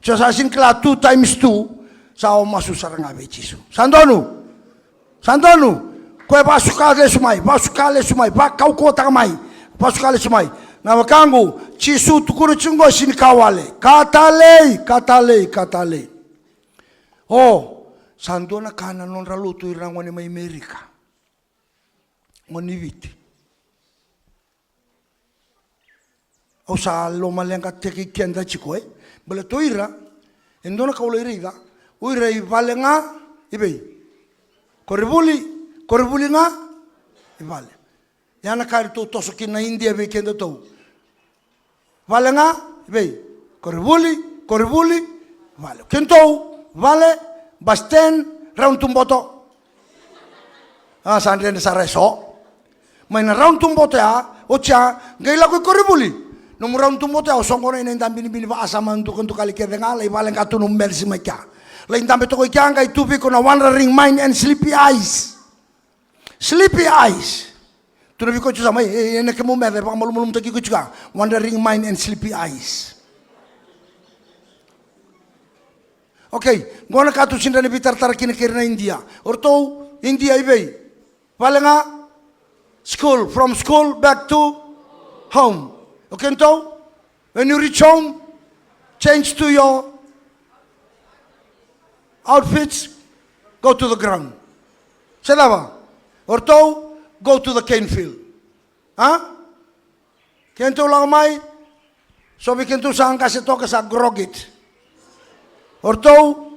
Sa sino kila 2 times 2. Sa o masusarang abe Jisu. Sandonu. Koe basukale sumai. Ba kau kota kamai. Pasukale sumai. Na wakangu, Jisu tukuru chungo sini kawale. Katale. Oh, sandona kana non ralutu irangwane mai Amerika. Ngoni viti. O sa lo malenga teki kenda chikoe. Bele toira, endona kaula iriga. Uira i valenga, ibei. Koribuli nga, ibale. Yana kari tu tosokin na India be kendo tau. Vale nga, ibei. Koribuli, vale. Kento, vale, basten, round tumboto. Sandrene sa reso. May na round tumboto ya, ocha, gaila ko koribuli. Nung round tumboto ya, osong ko na inang binibini ba asama untuk kali kete nga, lai vale nga tunong mersi may kya. Lai dambe to ko kya nga itubi ko na wandering mind and sleepy eyes. Tuno biko chusa mai ene kemo mede pa malum taki ko chuka wandering mind and sleepy eyes. Okay, ngona ka tu sindane bitar tarakine kirna India. Orto India ibei. Valenga school, from school back to home. Okay, so when you reach home, change to your outfits, go to the ground. Sedaba. Orto go to the cane field. Kento lang may, so we kento sa angkas ito sa grogit. Orto,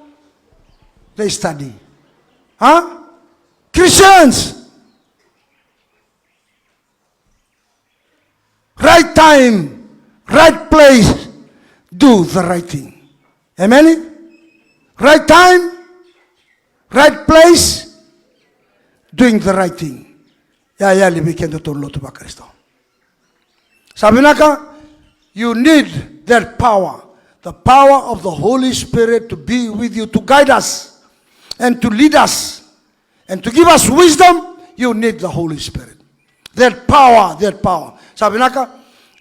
they study. Christians, right time, right place, do the right thing. Amen? Right time, right place, doing the right thing. Ya libigyan to Lautoka Kristo. Sabi naka, you need that power. The power of the Holy Spirit to be with you, to guide us, and to lead us, and to give us wisdom. You need the Holy Spirit. That power. Sabi naka,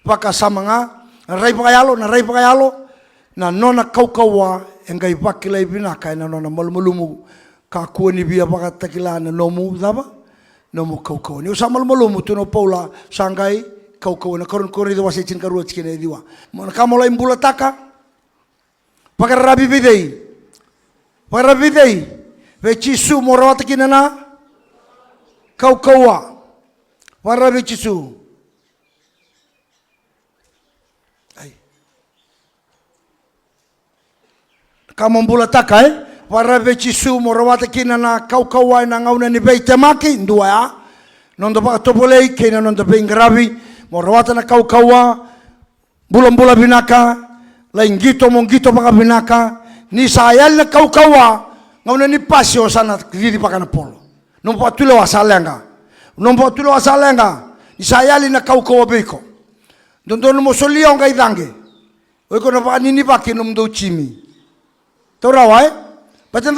pakasama nga, naray pa kayalo, na nona kaukawa, engay pakilay binakay na nona malmulumu, kakuha ni biya pakatakila na nomu, daba? Nomu kaukawa. Ni usama malmulumu, tuno paula, sangay, kaukawa, na koron diwa sa itin karuat kina diwa. Nakamula imbulataka, pagarabi bidei, vechisu, morawata kina na, kaukawa, warabi chisu. Kamambulataka warabe chisu morawata kina na kaukawa na ngauna ni bei temaki ndua ya nondo pa topolei kina nondo bei ngarabi morawata na kaukawa bula binaka laingito mongito pa binaka ni sayal na kaukawa ngauna ni pasio sana kiri pa kana polo nompo tulo wasalenga ni sayali na kaukawa beko dondo no mosolio ngai dange oi na pa nini pa kinum do chimi Torawai, but then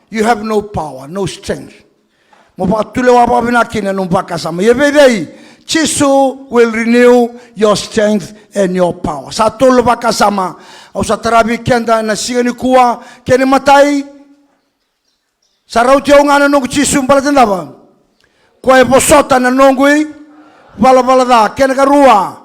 you have no power, no strength. Chisu will renew your strength and your power. Sa tolo ba kasama, o sa tarabi kenda na siya ni kuwa, kaya matay, sa rautiyo nga na nung chisu pala tanda ba? Kwa posota na nungui, pala da, kaya nakaruwa.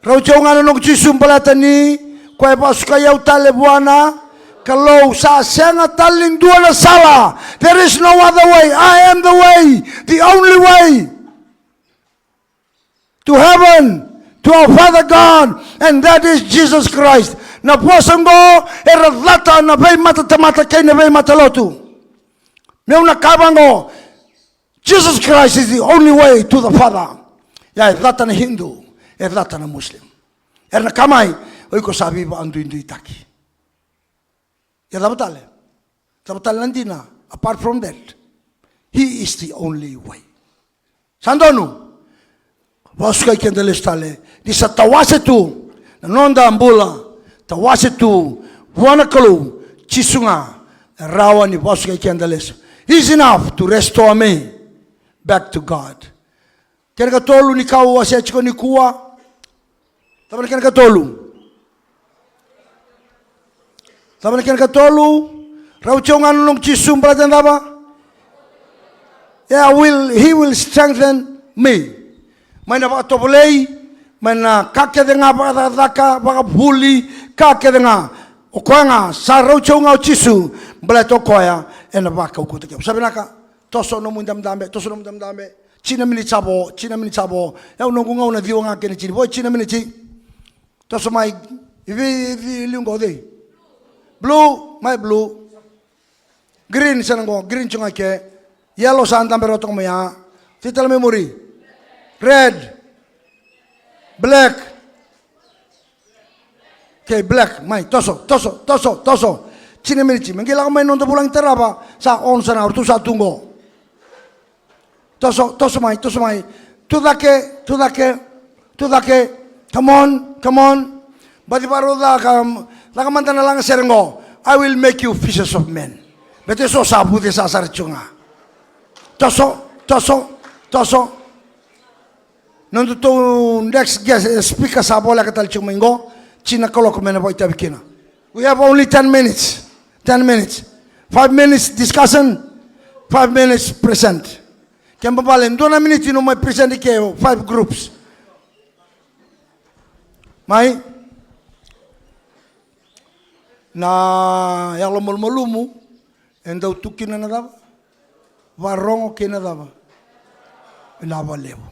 Rautiyo nga na nung chisu pala tani, kwa pasukayaw talebuana, kalau sa senga taling dua na sala, there is no other way. I am the way, the only way to heaven, to our Father God, and that is Jesus Christ. Na puasang go, eradlata na bay matatamata kay na bay matalotu. Mew na kabango, Jesus Christ is the only way to the Father. Ya eradlata na Hindu, eradlata na Muslim. Na kamay, oy ko sabi ba ang duindu itaki. Ya dapat nanti na. Apart from that, He is the only way. Sandonu, Vasuka kendele stale. Di sa tawase tu. Nonda ambula. Tawase tu. Wanakalu. Chisunga. Rawa ni vasuka kendele. Is enough to restore me back to God. Kena katolu ni kau wase chiko ni kuwa. Tapi kena katolu. Tapi kena katolu. Rau chongan nung chisum beratan apa? Yeah, he will strengthen me. Mana pak topolei, mana kakek dengar pak daka, pak buli, kakek dengar. Okoanga, sarau chonga chisu, bela tokoya, ena pak kau kutek. Sabi naka, toso no mundam dambe. China mini chabo. Ya unong ngau na diwa ngake ni chini. Boy China mini chi. Toso mai, ivi lungo de. Blue, my blue. Green sanango, green chunga ke. Yellow santam berotong maya. Titel memory. Red. Black. Okay, black. Mai, toso. Chine menici. Menggila kau main nonton pulang terapa. Sa on sana, tu sa tunggu. Toso mai. Tudake. Come on. Badi baru laka mantan lang serengo. I will make you fishers of men. Bete so sabu de sasar chunga. Toso. Nonto to next guest speaker sabola katal chumingo. China kolok mena boy tabikina. We have only 10 minutes. 10 minutes. 5 minutes discussion. 5 minutes present. Kemba balen 2 minutes no my present ke 5 groups. Mai na yalo molmolumu enda utukina na dava. Varongo ke na dava. Lava levo.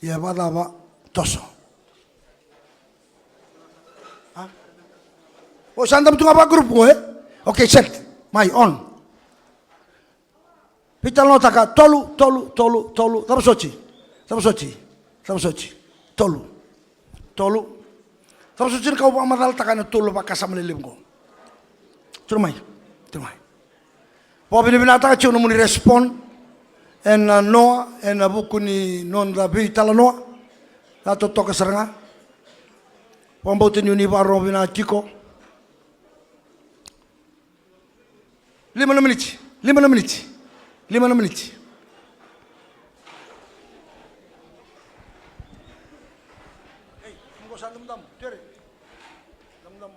Ya vadava toso. Oh, sandam tu apa grup gue? Okay, set. Mai on. Pital nota ka tolu. Tamo sochi. Tolu. Tamo sochi kau amadal takana tolu pakasa melilim ko. Turmai. Pau bina taka chuno muni respond. En noa en buku ni non da bitala noa. Lautoka seranga. Pau bautin uni baro bina chiko. 5 menit. 5 menit. Hey, tunggu sandam. Tere. Dam.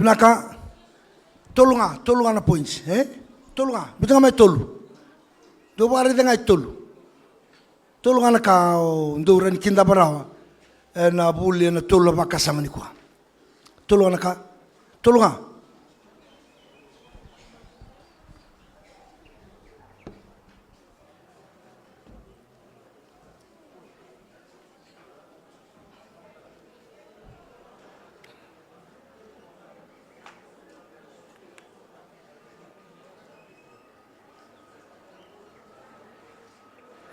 Naka tolunga na points, tolunga, bitanga mai tolu. Do bari dengai tolu. Tolunga na kau nduran kinda barawa. Na buli na tolu bakasa mani kwa. Tolunga.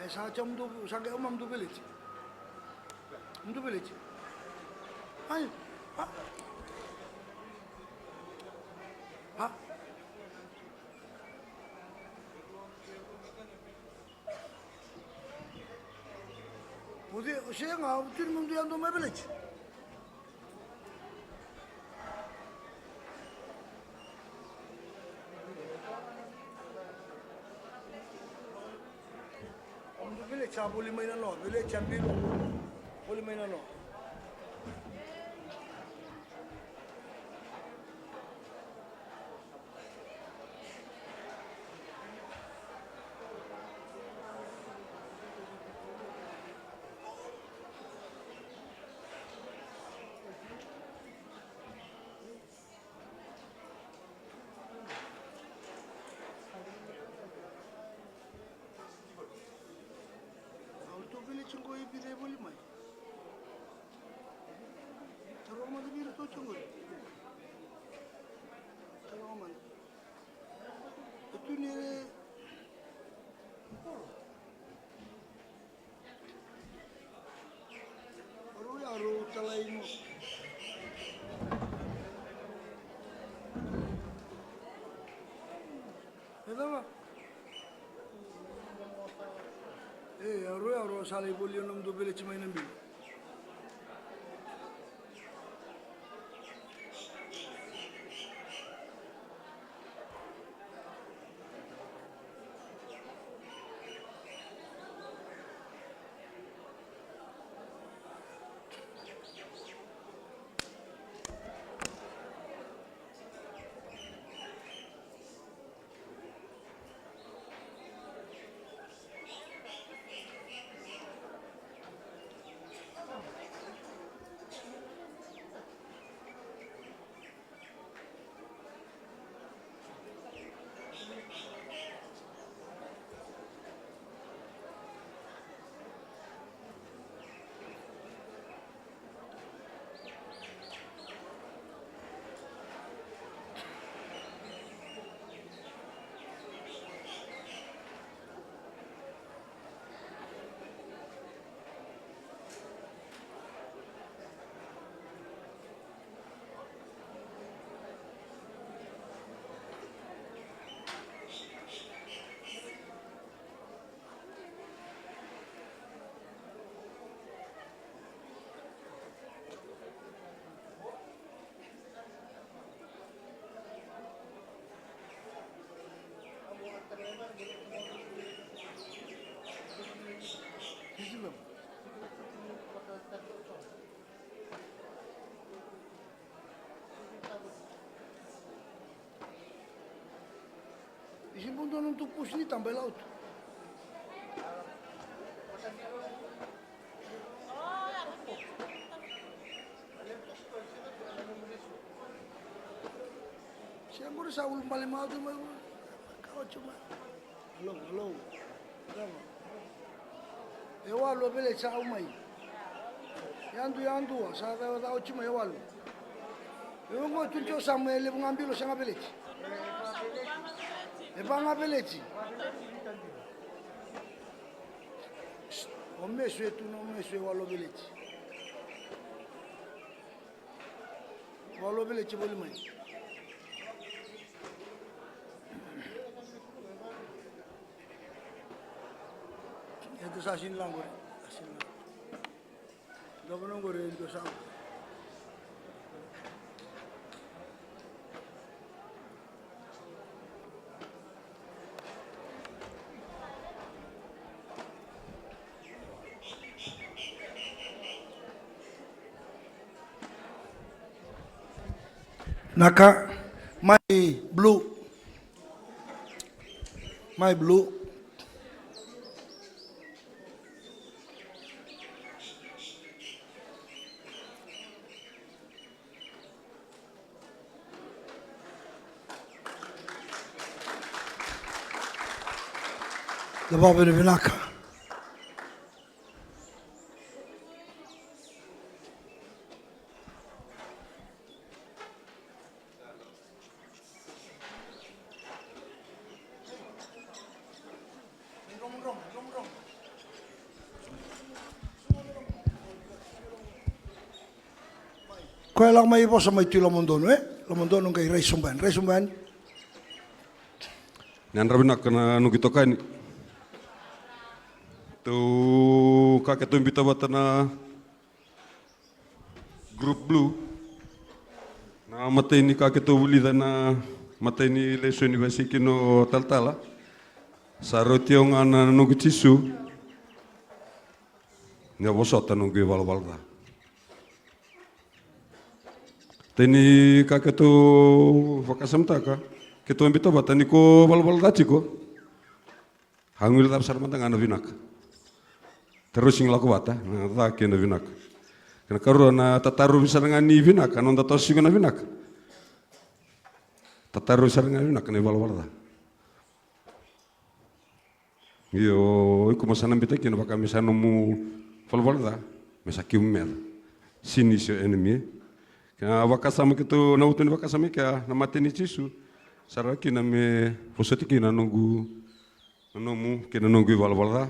Saja mdu sange umam du village. Ay. Ha. Mudi şey nga bütün mundu yandı mı village. Village boleh main no, village champion boleh main no. Itu ni Koroi aru talainu. Kenapa? Aru salai boleh nom do bele cuma inambil. Isi pun tu untuk pus ni tambah laut. Siapa boleh saul paling mau tu mau kau cuma. Hello. Kenapa? Ewalu beli saul mai. Yandu, saya tahu cuma ewalu. Ewango tunjuk sama ele mengambil sangat beli. Ebanga beleti. Omeswe tu no omeswe walo beleti. Walo beleti boleh mai. Itu sasin lang gore. Dogono gore itu sang. Naka, my blue. Lepas itu naka. Kau lang may ipo sa may tilo mondono Lamondono kay Resumban. Nan rabinak na mataveitokani. Tu kakek tu bita batana grup blue. Na mata ini kakek tu buli dana mata ini lesu universiti no taltala. Sarotiong ana nugu tisu. Nya bosota nugu walda. Teni kakek tu vakasam taka, ketu ambito batani ko bal daci ko. Hangul tar sarmanta ngana vinak. Terus sing laku bata, na taki na vinak. Kana karu na tataru bisa ngani vinak, anon tatos sing na vinak. Tataru bisa ngani vinak ne bal da. Yo, iku masana bita kino baka misano mu bal da, mesaki umel. Sini se enemy. Kaya wakasama kito nautin wakasama kaya namati ni Jisu. Saraki na me posatiki na nunggu nanomu kina nunggu walwala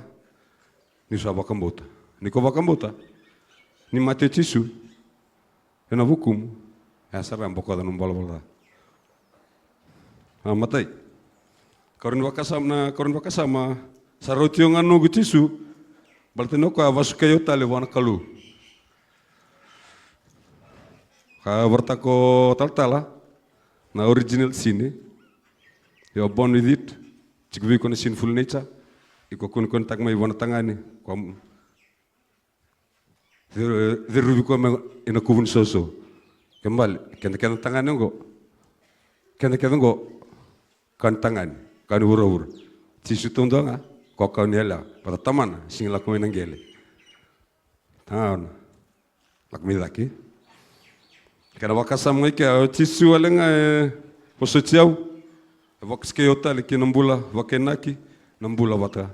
ni sa wakambota. Ni ko wakambota ni mati Jisu. Ena hukum ya saram bokoda num walwala. Matai. Karon wakasama sarotio nga nunggu Jisu. Baltino ko wasukayo tale wana kalu. Ka bertako taltala na original sine. You are born with it. Cikwi kone sinful nature. Iko kun tak mai wana tangani. Kwa Dirubi ko ina kubun soso. Kembali kena tangani ngo. Kena ngo kan tangani kan ura. Jisu tundonga ko kau niela pada taman sing lakuin nangele. Taon. Lakmilaki. Kena wakasam ngai ke Jisu alenga posociau. Wakske yota le kinambula wakenaki nambula wata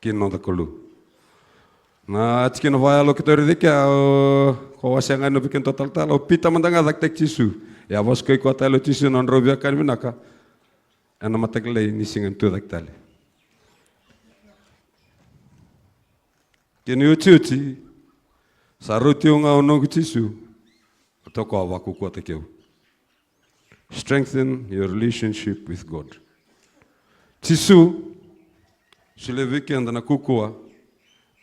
kinonda kolu. Na tikina vaya lo kita rede ke ko wasenga no bikin total talo pita mandanga dak Jisu. Ya waske ko talo Jisu non robia kan binaka. Ana matakle ni singan tu dak tale. Kini uchi saruti unga ono Jisu. Toko awaku kwa tekeu. Strengthen your relationship with God. Jisu suleviki anda na kukua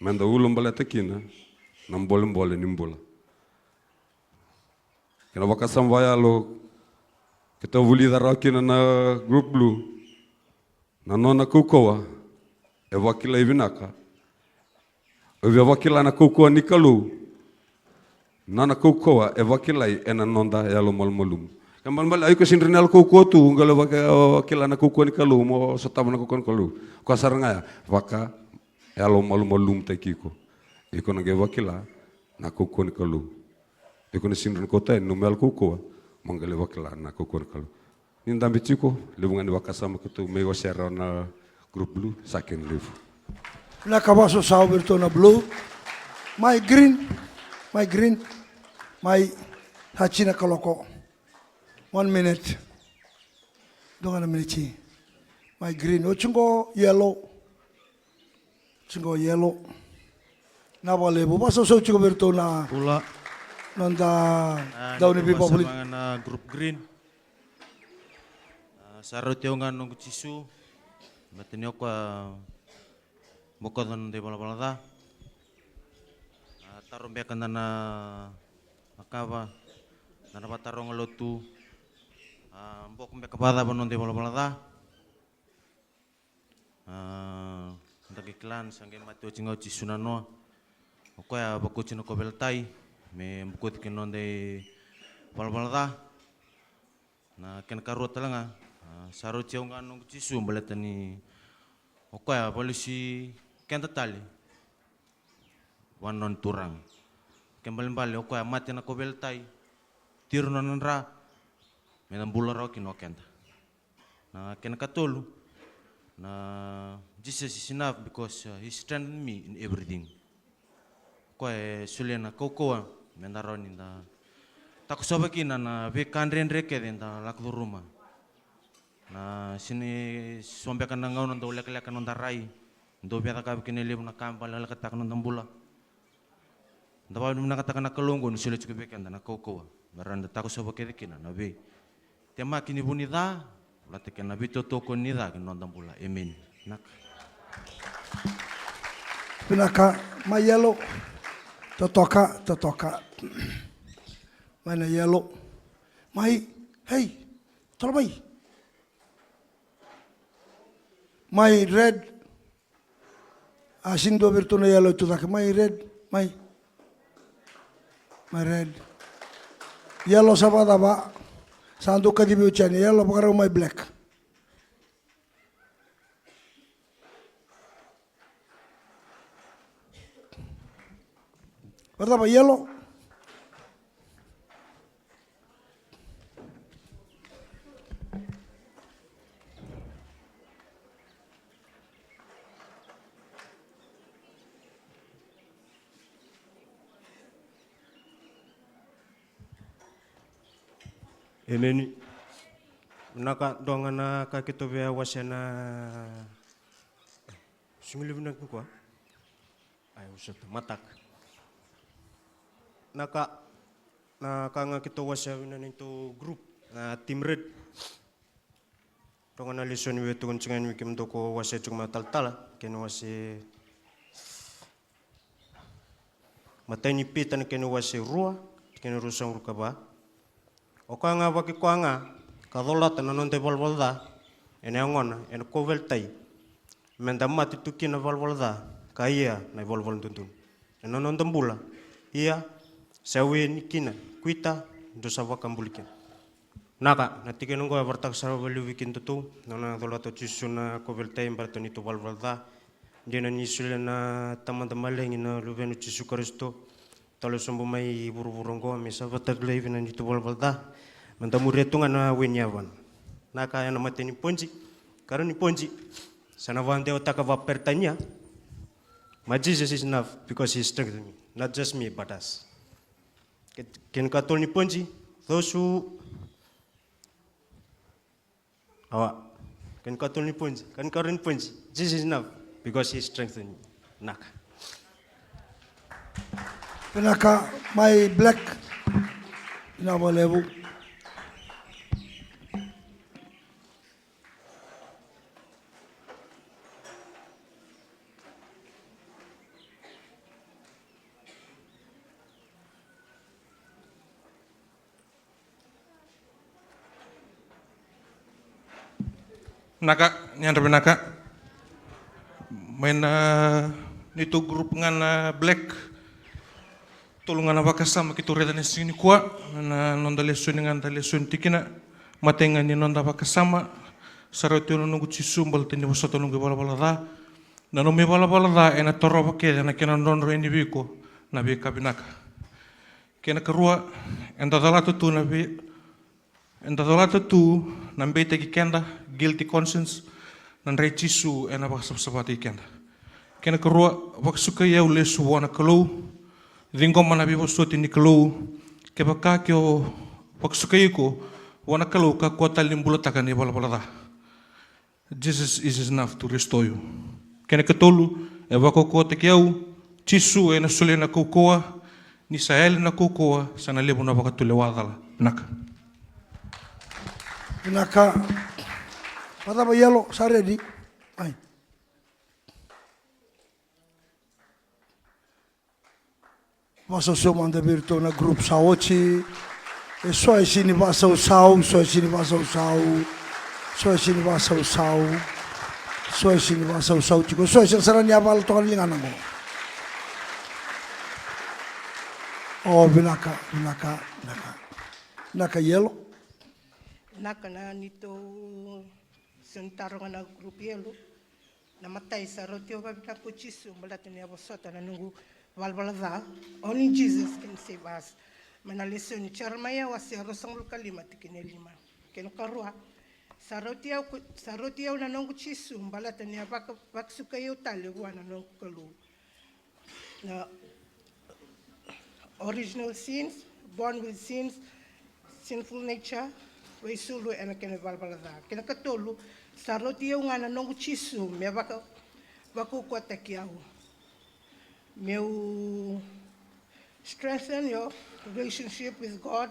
menda ulombala tekina na mbole nimbula. Kena wakasam vaya lo kita vuli darakina na group blue na nona kukua wakila ivinaka. Wakila na kukua nikalu. Nana kukua wakilai ena nonda yalo malmalum. Kembali ayo kesindrinal kukua tu ngalo wakila na kukua nikalu mo sotama na kukua nikalu. Kwa sarangaya waka yalo malmalum tekiko. Iko nage wakila na kukua nikalu. Iko na sindrin kota numel kukua mangale wakila na kukua nikalu. Nindambi chiko libungan wakasama ketu mego share na group blue second live. Na kabaso sao bertona blue. My green. My hachina kaloko. 1 minute. Don't a minute. My green. Ochungo yellow. Chungo yellow. Na wale buba so chungo berto na. Pula. Nanda daun ibi babuli. Na group green. Saro tionga nung Jisu. Mateni ko mokodan de bala tarong bekan na makava na patarong lotu mbok mbeka pada banon de bala ndagi klan sange matu cingo Jisunano ko ya bako cino ko beltai me mbukut kinon de bala na ken karut talanga saro cionga nung Jisu baletani ko ya polisi ken tatali wanon turang. Kembali ko mati na ko beltai. Tiro na nanra. Menang bula raw kinokenta. Na kenakatulu. Na Jesus is enough because he strengthened me in everything. Ko sulian na kokoa mendaron inda. Tako sobakina na bekanren reke denta lakdo rumah. Na sini sombekan na ngaw nando lek-lek nando rai. Ndo biata ka kinelib na kampal lalakat nando bula. Dapat menakatakan nak kelonggon sulit juga bekan dan kau beranda takut sebab kena nabi. Tema kini bunida, latihkan nabi toko nida kena nonton pula. Amin. Nak. Pinaka mayelo totoka. Mana yelo. Mai hey tolong mai. Mai red. Asin do bertuna yelo tu tak mai red mai. My red. Yellow sabada ba. Sandu kadibi uchani. Yellow pakaro my black. Berapa yellow? Emeni. Naka dongana ka kito vea wasena sungilivuna kwa. Ay usap matak. Naka nga kito wasena nito group na team red. Dongana lesson wetu kuncingan wikim doko wase cuma tal-tal keno wase matani pitan keno wase rua keno rusang rukaba. Oka nga waki kwa nga kadola tanan te valvalda ene angona ene koveltai menda mati tukina valvalda kaya na valval tuntun ene non tembula ia sawe nikina kuita dosa vakambulikin naka natike nongo avartak saravali wikin tutu nona dola to chisuna koveltai bartoni to valvalda dina nisule na tamantamaleng na luvenu chisu kristo talo sombo mai buru-burunggo mesa vatak levi na nito valvalda mantamuretungan na wenyawan. Naka yang nama teni ponji, karena ni ponji, sana wante otaka vapertanya. My Jesus is enough because He strengthened me, not just me but us. Ken katol ni ponji, those who, ken katol ni ponji, kan karon ni ponji, Jesus is enough because He strengthened me. Naka. Naka, my black, nama level. Naka, nyandar naka, main itu grup ngan black, tolongan apa kasama kita redan sini kuat, na nonda lesun dengan da lesun tikina, matengan ni nonda apa kasama, sarati nunggu cisum bal tini wasat nunggu bala da, na nunggu bala da, ena toro pakai, na kena nonro ini biko, nabi kabinaka, kena kerua, enda dalatu tu nabi. En dat laat toe, dan weet ik kenda, guilty conscience, dan reed Jesu en dan was op sabat ik kenda. Ken ik roa, wat zoek je jou lesu wana kalau, dingo mana bibo stot in kalau, keba kakio, wat zoek je ko, wana kalau ka kota limbulo takan ibala balada. Jesus is enough to restore you. Ken ik tolu, e wako kota kiau, Jesu e na sule na kokoa, ni sael na kokoa, sana lebu na waka tulewadala. Naka. Naka, pada ba yellow, sorry di, ay. Masa sumanda birto na group saochi, so sini basa usau, so sini basa usau, so sini basa usau, so sini basa usau chico, so sini sarang yabal to kalingan mo. Oh, naka yellow. Naka na nito suntarongan na grupo yelo namatay sa rotio babika ko chisu malati niya bosota na nungu valvalada. Only Jesus can save us. Manalisyon ni charmaya wasi rosang lukalima tikinelima ken karua sa rotio na nungu chisu malati niya baksukayo taliwa na nungu kalu na original sins, born with sins, sinful nature. Wei sulu ena kena valvalada. Kena katolu saroti eu ngana nongu chisu me vaku kuata kiau. Meu strengthen your relationship with God.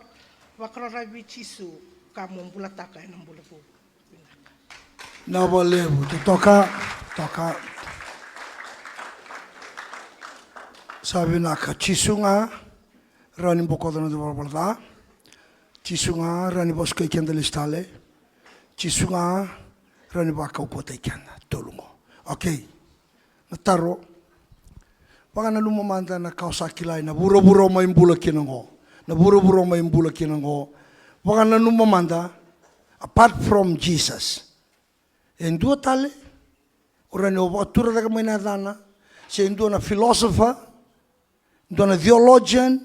Vakrarabi chisu kamu mbulataka ena mbulapu. Na bolevo, toka. Sabi naka chisu nga rani bokoda na valvalada. Chisunga rani bosko ikenda listale, chisunga rani baka ukota ikenda tolungo. Okay, nataro. Baka na lumamanda na kausakilay na buro-buro maimbula kinango, na buro-buro maimbula kinango. Baka na lumamanda apart from Jesus. Endua tale, urani obatura daga mainadana, se endua na philosopher, endua na theologian.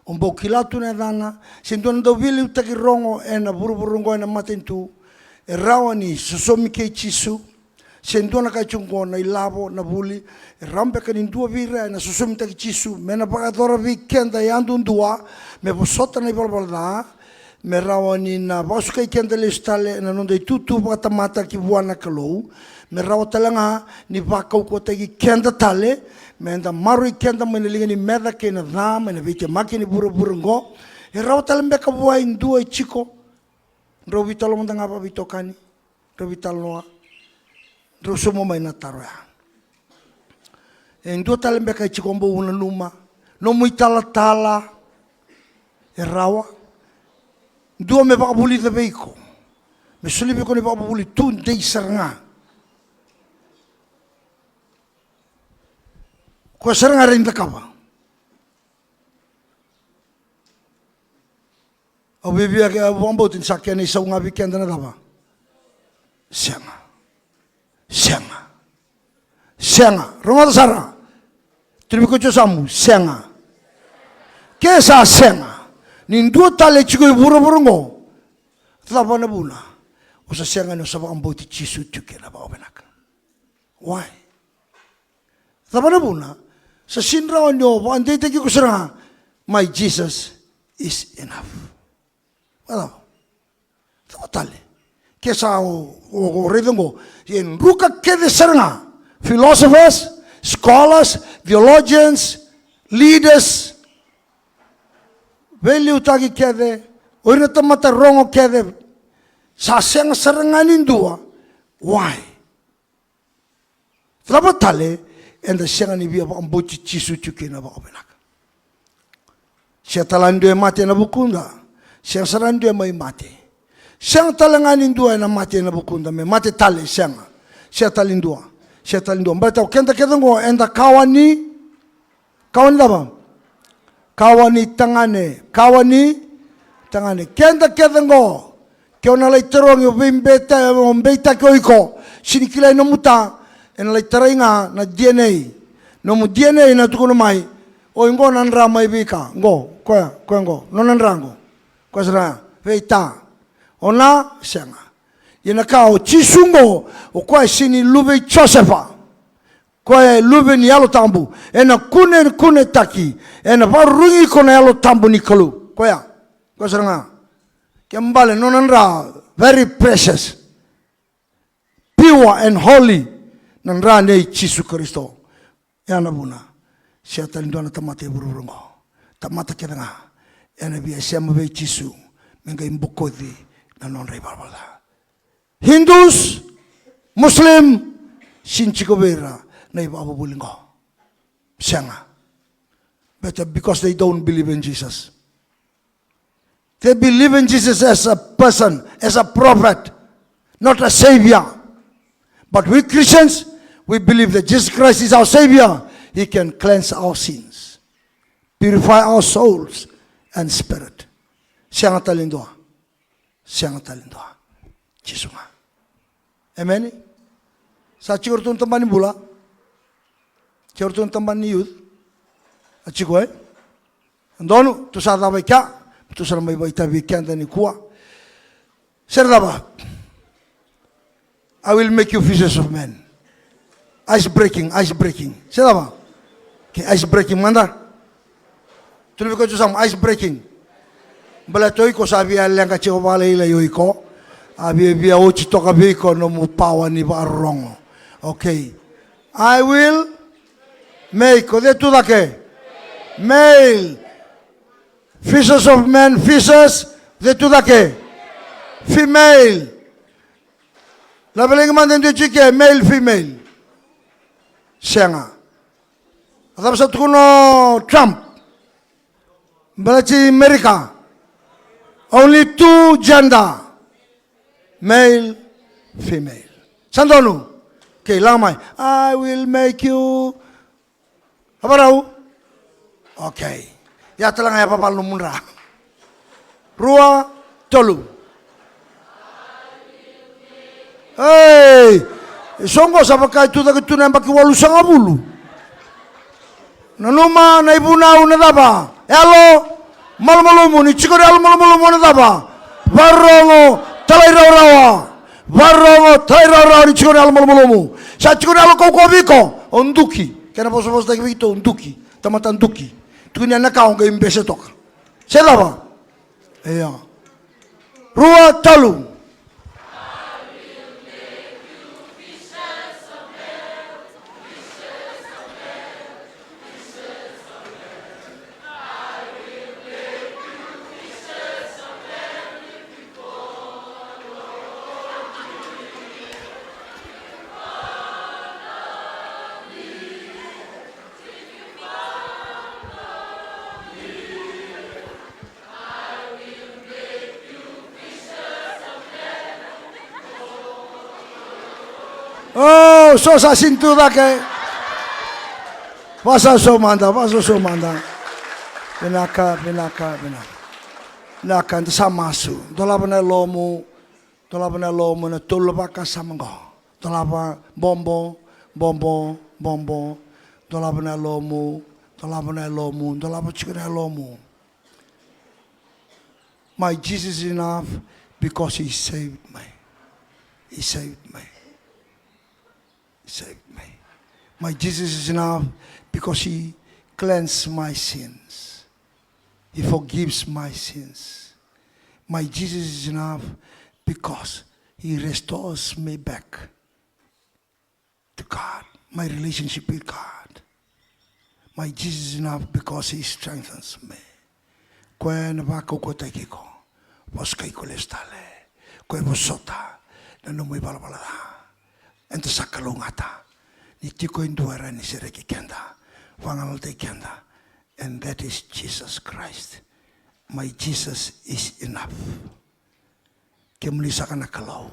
Kilatu na dana, sintuan do vili utaki rongo ena buru-burungo ena matintu, e rawani susomi kei chisu, sintuan na kachungo na ilabo na buli, e rampe kanindua vira ena susomi taki chisu, mena pakadora vi kenda yandundua, me posota na ibalbalda, me rawa ni na wasuka i kenda le stale na nonde tutu patamata ki buana kalou me rawa talanga ni vakau ko tagi kenda tale me anda maru i kenda me linga ni meda ke na dha me na vite maki ni buru ngo e rawa talambe ka bua indua i chiko ro vitalo manda ngapa vitokani ro vitalo noa ro sumo mai na taroya e indua talambe ka i chiko mbo una numa no muitala tala e rawa dua me pakabuli te veiko. Me sulipi ko ni pakabuli tun dei saranga. Ko saranga rin ta kapa. O bibia ke wambo tin sakya ni sa unga weekend na daba. Sianga. Sianga. Sianga. Ronga sara. Tribi ko samu sianga. Ke sa sianga. Nindua tale chico i buru ngo. Tapa na buna. Usa sianga no saba amboti chisu tuke na ba obenaka. Why? Tapa na buna. Sa sinra onyo ba ande te ki kusara. My Jesus is enough. Wala. Tapa tale. Kesa o redongo. Yen ruka kede saranga. Philosophers, scholars, theologians, leaders. Value tagi kede, oi tamata rongo kede, sa senga saranganin dua, why? Traba tale, enda senga ni biya pa ambochi chisu chuki na ba obenaka. Siya talandu e mate na bukunda, siya sarandu e mai mate. Siya talanganin dua na mate na bukunda, me mate tale senga, siya talindua, siya talindua. Mbata kenda keda ngo enda kawani daba. Kawani tangane, kenda ngo, kau na lai terong yo beita ko sinikilai no muta, en lai terainga na DNA, no mu DNA na tukono mai, o ngo nanra mai bika, ngo, ngo, no nanrango, ko sera, beita, ona senga, yena kau chisungo, o ko sini lube Josefa. Koe lube ni alo tambu, ena kune taki, ena varungi kone alo tambu ni kalu. Koe seranga, kembali nonanra, very precious, pure and holy, nanra nei Yesu Kristo. Ena buna, siya talindona tamate bururungo, tamata kedanga, ena biya siya mabe Yesu, menga imbukodi na nonray barbala. Hindus, Muslim, sinchikobera, na ibababulingo. Siya But because they don't believe in Jesus. They believe in Jesus as a person, as a prophet, not a savior. But we Christians, we believe that Jesus Christ is our savior. He can cleanse our sins, purify our souls and spirit. Siya nga talindoa. Siya nga talindoa. Jesus nga. Amen? Sa chikurtun tamani bula, chikurtun tamani youth, at chikoy, andonu, tu sa dabay ka, tu sa may bay tabi kanda ni kuwa. Sir daba, I will make you fishers of men. Ice breaking. Sir daba, okay, ice breaking manda. Tuloy ko sam ice breaking. Bala toy ko sabi alang ka chiko bala ila yoy ko. Abi biya uchi to kabi ko no mu pawa ni barong. Okay. I will make de tu da ke. Male. Fishers of men, fishers de tu da ke. Female. La beling man den chike male female. Senga. Atap sa tuno Trump. Balachi America. Only two gender. Male, female. Sandonu. Okay, lamay. I will make you. Habaraw. Okay. Yata lang ay papal numunra. Rua, tolu. Hey! Songo sa pagkay tuta ka tunay pakiwalu sa ngabulu. Nanuma na ibunaw na daba. Elo, malmalumo ni chikori alo malmalumo na daba. Barongo, talay raw-rawa. Barongo, talay raw-rawa ni chikori alo malmalumo. Sa chikori alo koko onduki. Kaya po supposed like ito, onduki. Tamata onduki. Tukunya na kaong kayo imbese toka. Sa daba? Eya. Rua talu. Oh, so sa cintura que vas a somanda. Benaka. Naka nda samasu. Dolaba na lomu na tulabaka samango. Dolaba bombo. Dolaba na lomu, dolaba chikana lomu. My Jesus is enough because He saved me. He saved me. My Jesus is enough because He cleansed my sins. He forgives my sins. My Jesus is enough because He restores me back to God, my relationship with God. My Jesus is enough because He strengthens me. Koe na wako ko te kiko, waskai ko lestale, koe wasota, na numui balabala. En te sakalungata, ni tiko induara ni sereki kenda, wangal te kenda, and that is Jesus Christ. My Jesus is enough. Kemulisa ka na kalau.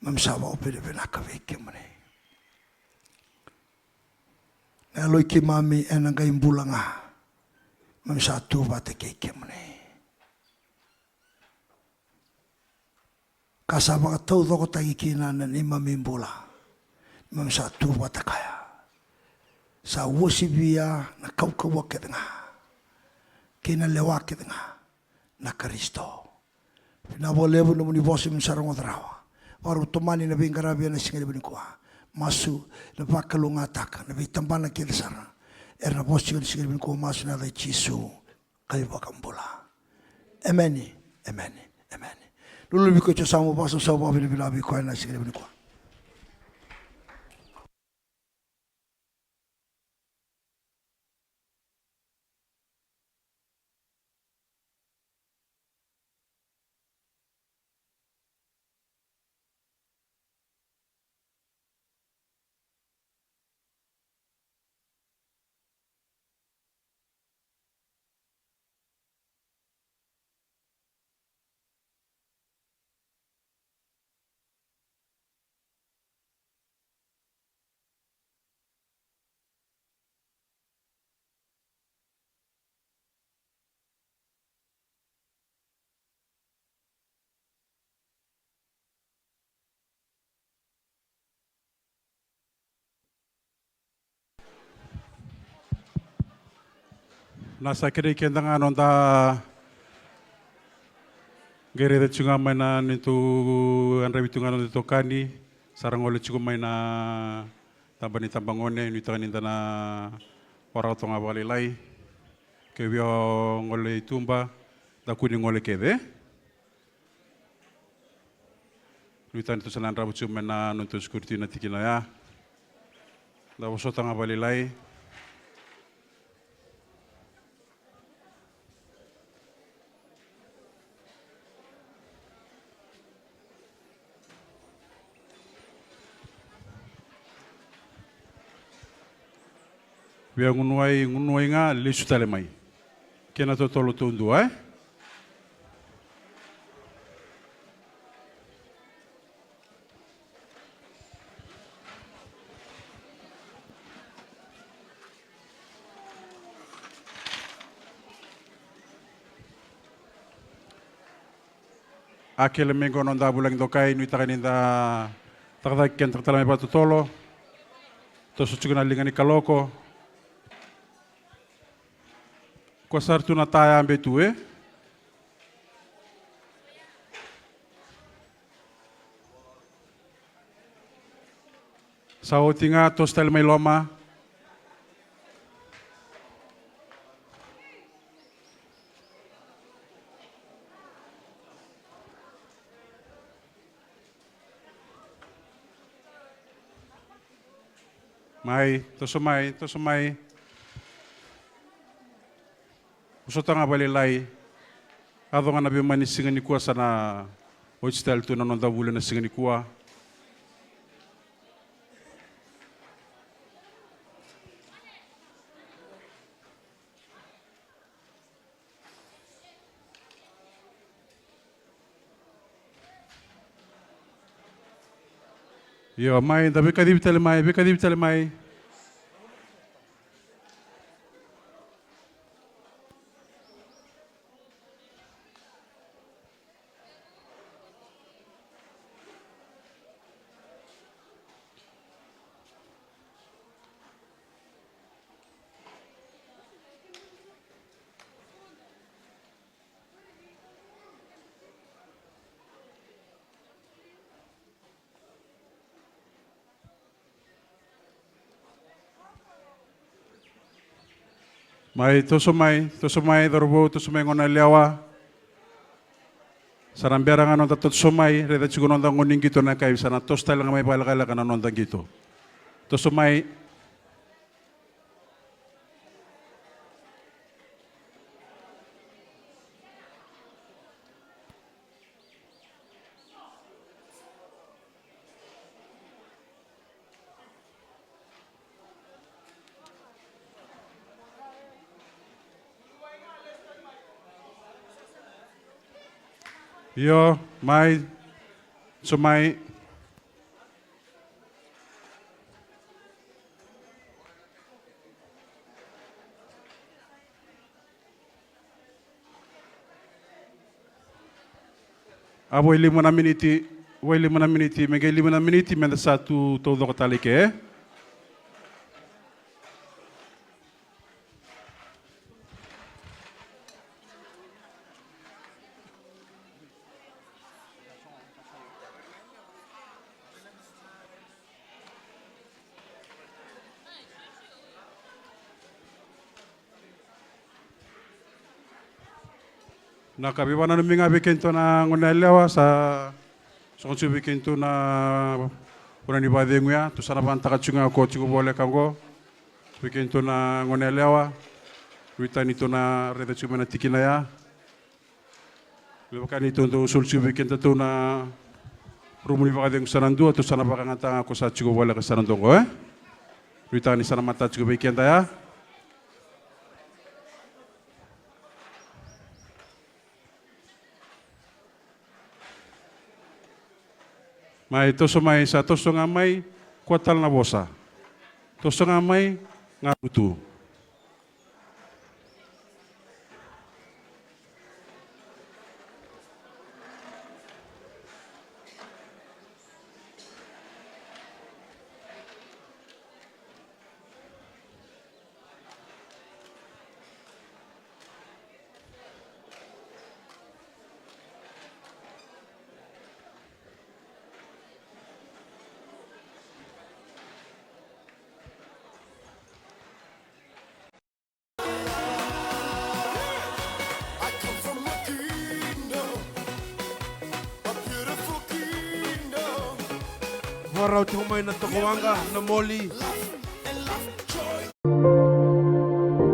Mamsawa o pere-pere kawe kemune. Naloi ki mami enanga imbulanga. Mamsa tuwa te ke kemune. Kasama ka tau doko tagi kina na ni mami imbula. Mamsa tuwa te kaya. Sa wosibia na kaukawa ke denga. Kina lewa ke denga. Na Kristo. Pinawa lewo na muni vosi msarang odrawa. Waru tomani na bingarabi na singa ni kuha. Masu na pakalunga taka na bitambana kila sana. Na vosi na singa ni kuha masu na dai chisu kaiwa kambula. Amen. Lulu biko cho samu baso samu binabi kuha na singa ni kuha. Nasa kiri kendanga nonda gere de chunga maina nitu anra bitunga no tokani sarang ole chugo maina tambani tambangone ni tani tana ora tonga wale lai ke bio ngole tumba da kuni ngole kede ni tani to sanan rabu chuma na no to skurti na tikina ya da boso tanga wale lai Bia ngunuai nga lesu tale mai. Kena to tolo tundu Aquele mengo non da bulang dokai nui takaninda takadak ken taktalame patu tolo. To suchuguna lingani kaloko. Ko sartu na taya ambe tue. Sa otinga tostel mai loma. Mai, toso mai, toso mai. Usota nga balilay. Ado nga nabi mani singa ni kuwa sana oitstel tu nanonda wula na singa ni kuwa. Yo, mai, da beka dibitale mai, beka dibitale mai. Mai, toso mai, dorbo, toso mai ngona lewa. Sarambera nga nonda toso mai, reda chigo nonda ngoning gitu na kai sana tosta lang mai palakala kana nonda gitu. Toso mai. Yo, mai, so mai. Abo 5 miniti, mega 5 miniti, menda satu todo kotali ke. Nakabiwana na minga bikinto na ngonelewa sa sonsu bikinto na kuna ni badengu ya tu sana banta kachunga ko chigo bole kango bikinto na ngonelewa wita nito na reda chuma na tikina ya lebakan ito ndo sulsu bikinto to na rumuni badengu sanandu tu sana bakangata ko sa chigo bole ka sanandongo wita ni sana mata chigo bikinta ya. Mai toso mai sa toso nga mai kuatal na bosa. Toso nga mai nga butu. Warau tumai na tokoanga na moli